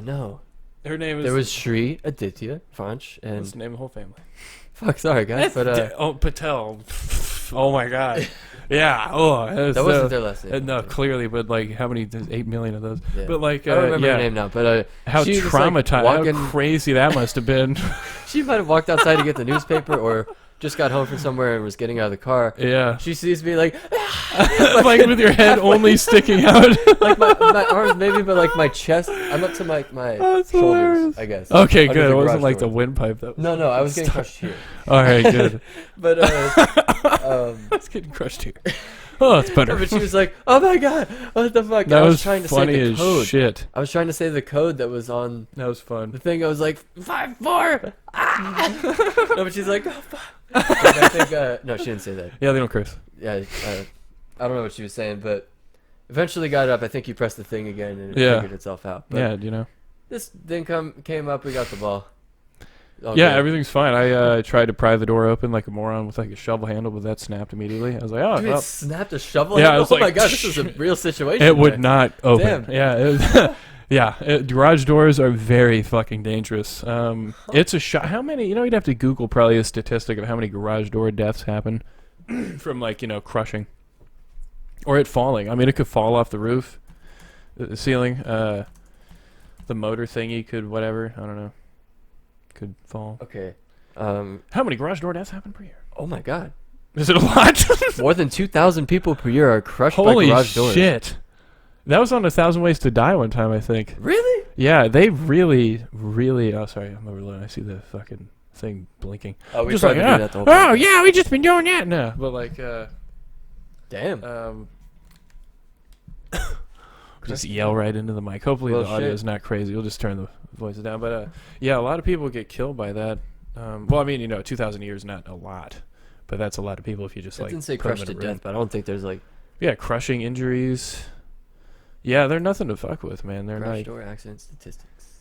No. Her name is. There was Shri, Aditya, Vanch, and. Let's name the whole family. Fuck, sorry guys, but Patel. Oh my god. Yeah. Oh, that wasn't their last name. No, clearly, but like, how many? There's 8 million of those. Yeah. But like, I don't remember her name now. But how traumatized, how crazy that must have been. She might have walked outside to get the newspaper, or just got home from somewhere and was getting out of the car. Yeah. She sees me like like with your head only sticking out. Like my arms maybe, but like my chest. I'm up to my shoulders, hilarious. I guess. Okay, good. It wasn't like the windpipe though. No, I was getting crushed here. All right, good. But I was getting crushed here. Oh, it's better. But she was like, "Oh my god, what the fuck?" That was trying to say the code. Shit. I was trying to say the code that was on. That was fun. The thing I was like 5-4. No, but she's like, "Oh fuck." I think no, she didn't say that. Yeah, they don't curse. Yeah, I don't know what she was saying, but eventually got up. I think you pressed the thing again and it figured itself out. But yeah, you know. This thing came up. We got the ball. Everything's fine. I tried to pry the door open like a moron with like a shovel handle, but that snapped immediately. I was like, "Oh, dude, it snapped a shovel handle? I was like, my god, this is a real situation." It would not open. Damn. Yeah. Garage doors are very fucking dangerous. It's a shot. How many? You'd have to Google probably a statistic of how many garage door deaths happen from like crushing or it falling. I mean, it could fall off the roof, the ceiling, the motor thingy could whatever. I don't know. Could fall. Okay. How many garage door deaths happen per year? Oh my god. Is it a lot? More than 2,000 people per year are crushed by garage doors. Holy shit. That was on 1,000 Ways to Die one time, I think. Really? Yeah, they really, really. Oh, sorry, I'm overloading. I see the fucking thing blinking. Oh, we just tried like, to do that the whole time. Oh, yeah, we just been doing that. No, but like, damn. Just yell right into the mic. Hopefully the audio is not crazy. You'll just turn the voices down. But yeah, a lot of people get killed by that. Well, I mean, 2,000 years, not a lot, but that's a lot of people if you just I didn't say crushed to death, but I don't think there's like. Yeah, crushing injuries. Yeah, they're nothing to fuck with, man. They're garage like door accident statistics.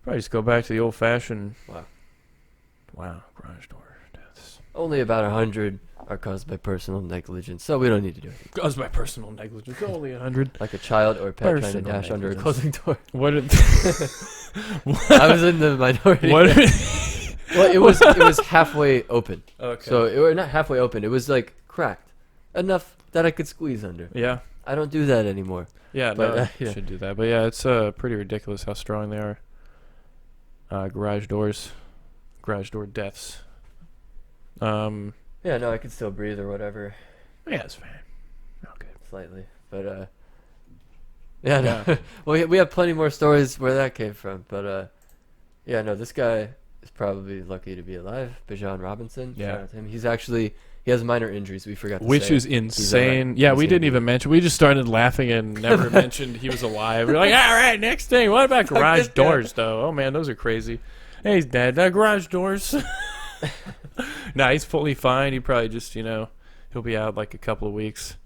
Probably just go back to the old-fashioned. Wow, garage door deaths. Only about 100 are caused by personal negligence, so we don't need to do it. Caused by personal negligence, only 100. Like a child or a pet trying to dash under a closing door. What did? I was in the minority. What? Well, it was halfway open. Okay. So it was not halfway open. It was like cracked enough that I could squeeze under. Yeah. I don't do that anymore. Yeah, but you should do that. But yeah, it's pretty ridiculous how strong they are. Garage door deaths. Yeah, no, I can still breathe or whatever. Yeah, it's fine. Okay. Slightly, but yeah, no. Well, we have plenty more stories where that came from, but yeah, no, this guy is probably lucky to be alive. Bijan Robinson. Yeah. Shout out to him. He's actually He has minor injuries. We forgot to Which say. is insane. Yeah, He's we gonna didn't be- even mention. We just started laughing and never mentioned he was alive. We're like, all right, next thing. What about garage doors, though? Oh, man, those are crazy. Hey, he's dead. Garage doors. Nah, he's fully fine. He probably just, he'll be out like a couple of weeks.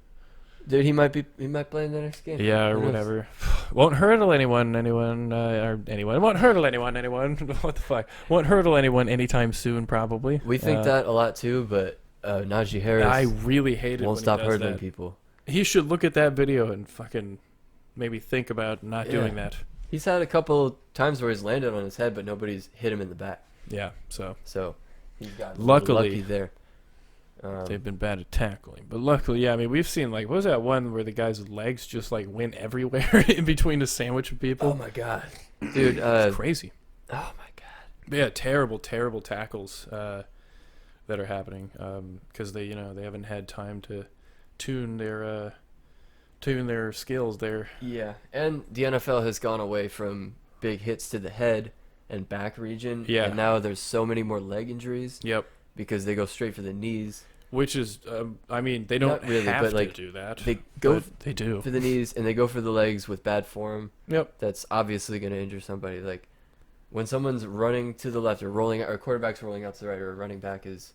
Dude, he might play in the next game. Yeah, or Who knows? whatever. Won't hurdle anyone. Won't hurdle anyone. What the fuck? Won't hurdle anyone anytime soon, probably. We think that a lot too, but Najee Harris I really hate it won't when stop he does hurdling that. people. He should look at that video and fucking maybe think about not doing that. He's had a couple times where he's landed on his head, but nobody's hit him in the back. Yeah, so He's got Luckily, lucky there. they've been bad at tackling. But luckily, yeah, I mean, we've seen, like, what was that one where the guy's legs just, like, went everywhere in between the sandwich of people? Oh, my God. Dude. It's crazy. Oh, my God. But yeah, terrible tackles that are happening because they haven't had time to tune their skills there. Yeah, and the NFL has gone away from big hits to the head and back region. Yeah. And now there's so many more leg injuries. Yep. Because they go straight for the knees. Which is, I mean, they don't Not really, have but, like, to do that. They go they do. for the knees, and they go for the legs with bad form. Yep. That's obviously going to injure somebody. Like, when someone's running to the left or quarterback's rolling out to the right, or a running back is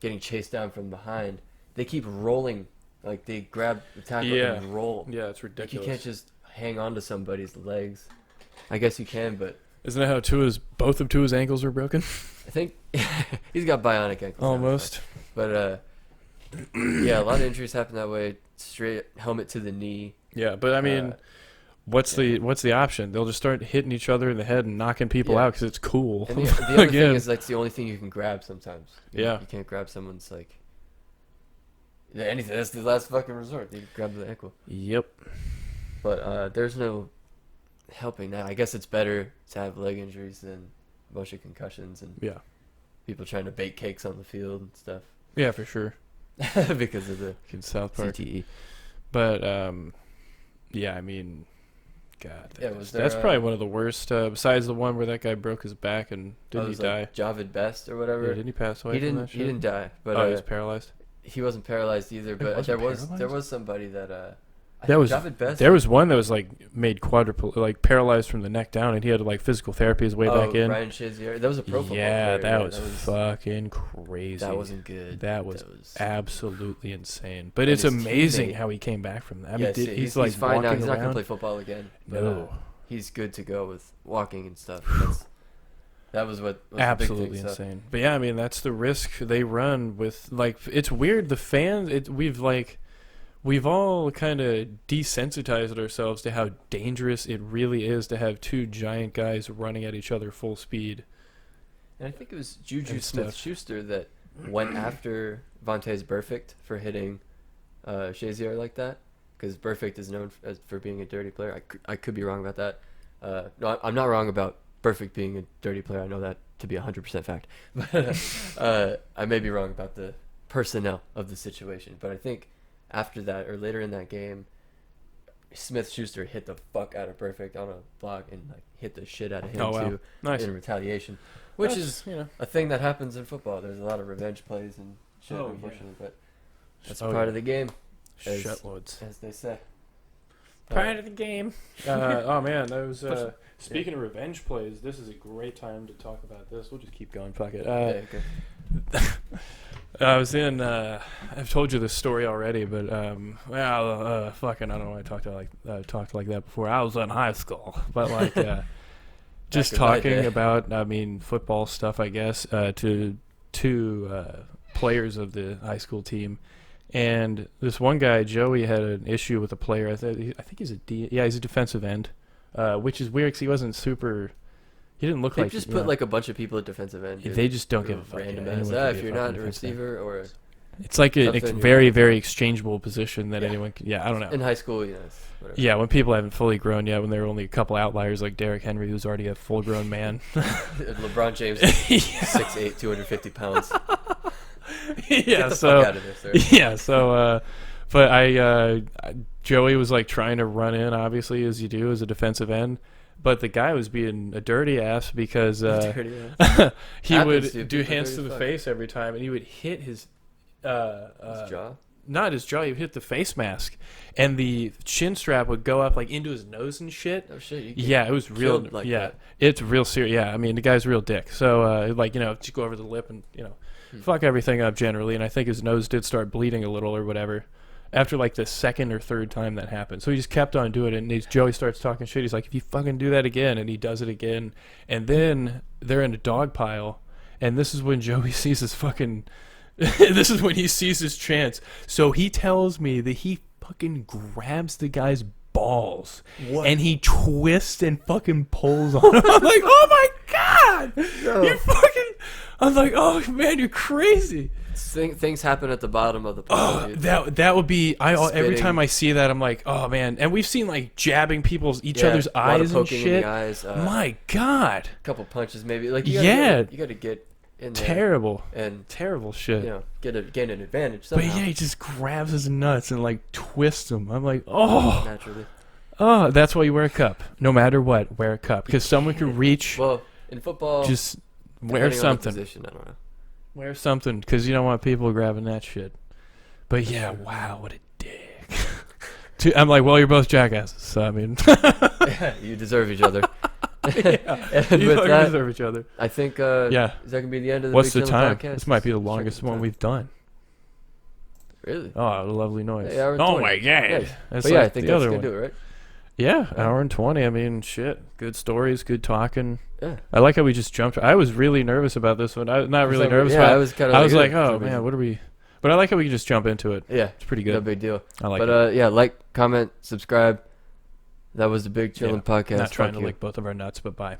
getting chased down from behind, they keep rolling. Like, they grab the tackle and roll. Yeah, it's Like, ridiculous. you can't just hang on to somebody's legs. I guess you can, but Isn't that how both of Tua's ankles are broken? I think he's got bionic ankles. Almost. But, yeah, a lot of injuries happen that way. Straight helmet to the knee. Yeah, but I mean, what's the option? They'll just start hitting each other in the head and knocking people out because it's cool. And the other thing is that's the only thing you can grab sometimes. Yeah. You can't grab someone's, like, anything. That's the last fucking resort. You grab the ankle. Yep. But there's no helping that. I guess it's better to have leg injuries than a bunch of concussions and people trying to bake cakes on the field and stuff. Yeah, for sure. Because of the In South Park. CTE. But yeah, I mean, God, was that's there, probably one of the worst. Besides the one where that guy broke his back and didn't he die? Like Javid Best or whatever. Yeah, didn't he pass away? From that shit? He didn't die, but he was paralyzed. He wasn't paralyzed either. But there wasn't was somebody that Javid Best. There was one that was like made paralyzed from the neck down, and he had like physical therapy his way back in. Ryan Shazier. That was a pro football Yeah, player. that was fucking crazy. That wasn't good. That was absolutely insane. But it's amazing how he came back from that. I mean, he's like fine now. He's not around. gonna play football again. But, No. he's good to go with walking and stuff. That was what was Absolutely the big thing, insane. But yeah, I mean, that's the risk they run with, like, it's weird. The fans, we've all kind of desensitized ourselves to how dangerous it really is to have two giant guys running at each other full speed. And I think it was Juju And stuff. Smith-Schuster that went after Vontaze Burfict for hitting Shazier like that, because Burfict is known for being a dirty player. I could be wrong about that. No, I'm not wrong about Burfict being a dirty player. I know that to be 100% fact. But I may be wrong about the personnel of the situation. But I think after that, or later in that game, Smith-Schuster hit the fuck out of Burfict on a block and like hit the shit out of him too. Nice. In retaliation. Which That's, is a thing that happens in football. There's a lot of revenge plays and shit, unfortunately, but that's part of the game, Shitloads. as they say. Part of the game. Oh man, that was. Speaking of revenge plays, this is a great time to talk about this. We'll just keep going. Fuck it. Okay. I was in. I've told you this story already, but fucking, I don't know why I talked like that before. I was in high school, but like, just talking about, I mean, football stuff, I guess, to two players of the high school team. And this one guy, Joey, had an issue with a player. I think he's he's a defensive end, which is weird because he wasn't super. He didn't look They like. just put like a bunch of people at defensive end. Dude. They just don't give a fuck. Random Yeah, ass. anyone can If be you're fucking not a defensive end. receiver or It's like a something, you're very, not- very exchangeable position that anyone can. Yeah, I don't know. in high school, it's whatever. Yeah, when people haven't fully grown yet, when there are only a couple outliers like Derrick Henry, who's already a full-grown man. LeBron James, 6'8", 250 pounds. Yeah, Get the so fuck out of there, sir. yeah, so but Joey was like trying to run in, obviously, as you do as a defensive end. But the guy was being a dirty ass because Dirty ass. he Happens, would dude. do People hands dirty to the fuck. face every time, and he would hit His jaw. Not his jaw. He hit the face mask, and the chin strap would go up like into his nose and shit. Oh shit! Yeah, it was real. Like yeah, that. it's real serious. Yeah, I mean the guy's a real dick. So like just go over the lip and fuck everything up generally. And I think his nose did start bleeding a little or whatever after like the second or third time that happened. So he just kept on doing it. And Joey starts talking shit. He's like, if you fucking do that again, and he does it again, and then they're in a dog pile, and this is when Joey sees his fucking. This is when he sees his chance. So he tells me that he fucking grabs the guy's balls. What? And he twists and fucking pulls on him. I'm like, oh my God! No. You fucking... I'm like, oh man, you're crazy. Things happen at the bottom of the pile. That would be... every time I see that, I'm like, oh man. And we've seen like jabbing each other's eyes and shit. In the eyes, my God. A couple punches maybe. Like you gotta get in there terrible and terrible shit. Gain an advantage somehow. But yeah, he just grabs his nuts and like twists them. I'm like, oh, naturally. Oh, that's why you wear a cup. No matter what, wear a cup because someone can reach. Well, in football, just wear something. Position, I don't know. Wear something because you don't want people grabbing that shit. But yeah, wow, what a dick. I'm like, well, you're both jackasses. So I mean, you deserve each other. And you deserve each other. I think is that gonna be the end of the What's Big the Chillin time? Podcast? This might be the longest one we've done. Really? Oh, a lovely noise. Hey, oh my God. Yeah. That's but like I think the that's other gonna one. do it, right? Yeah, hour and 20. I mean, shit. Good stories, good talking. Yeah. I like how we just jumped. I was really nervous about this one. Not really nervous. Yeah, I was kind of. I was like, oh man, what are we? But I like how we can just jump into it. Yeah, it's pretty good. No big deal. I like it. But yeah, like, comment, subscribe. That was the Big Chillin Podcast. Not trying to lick both of our nuts, but bye.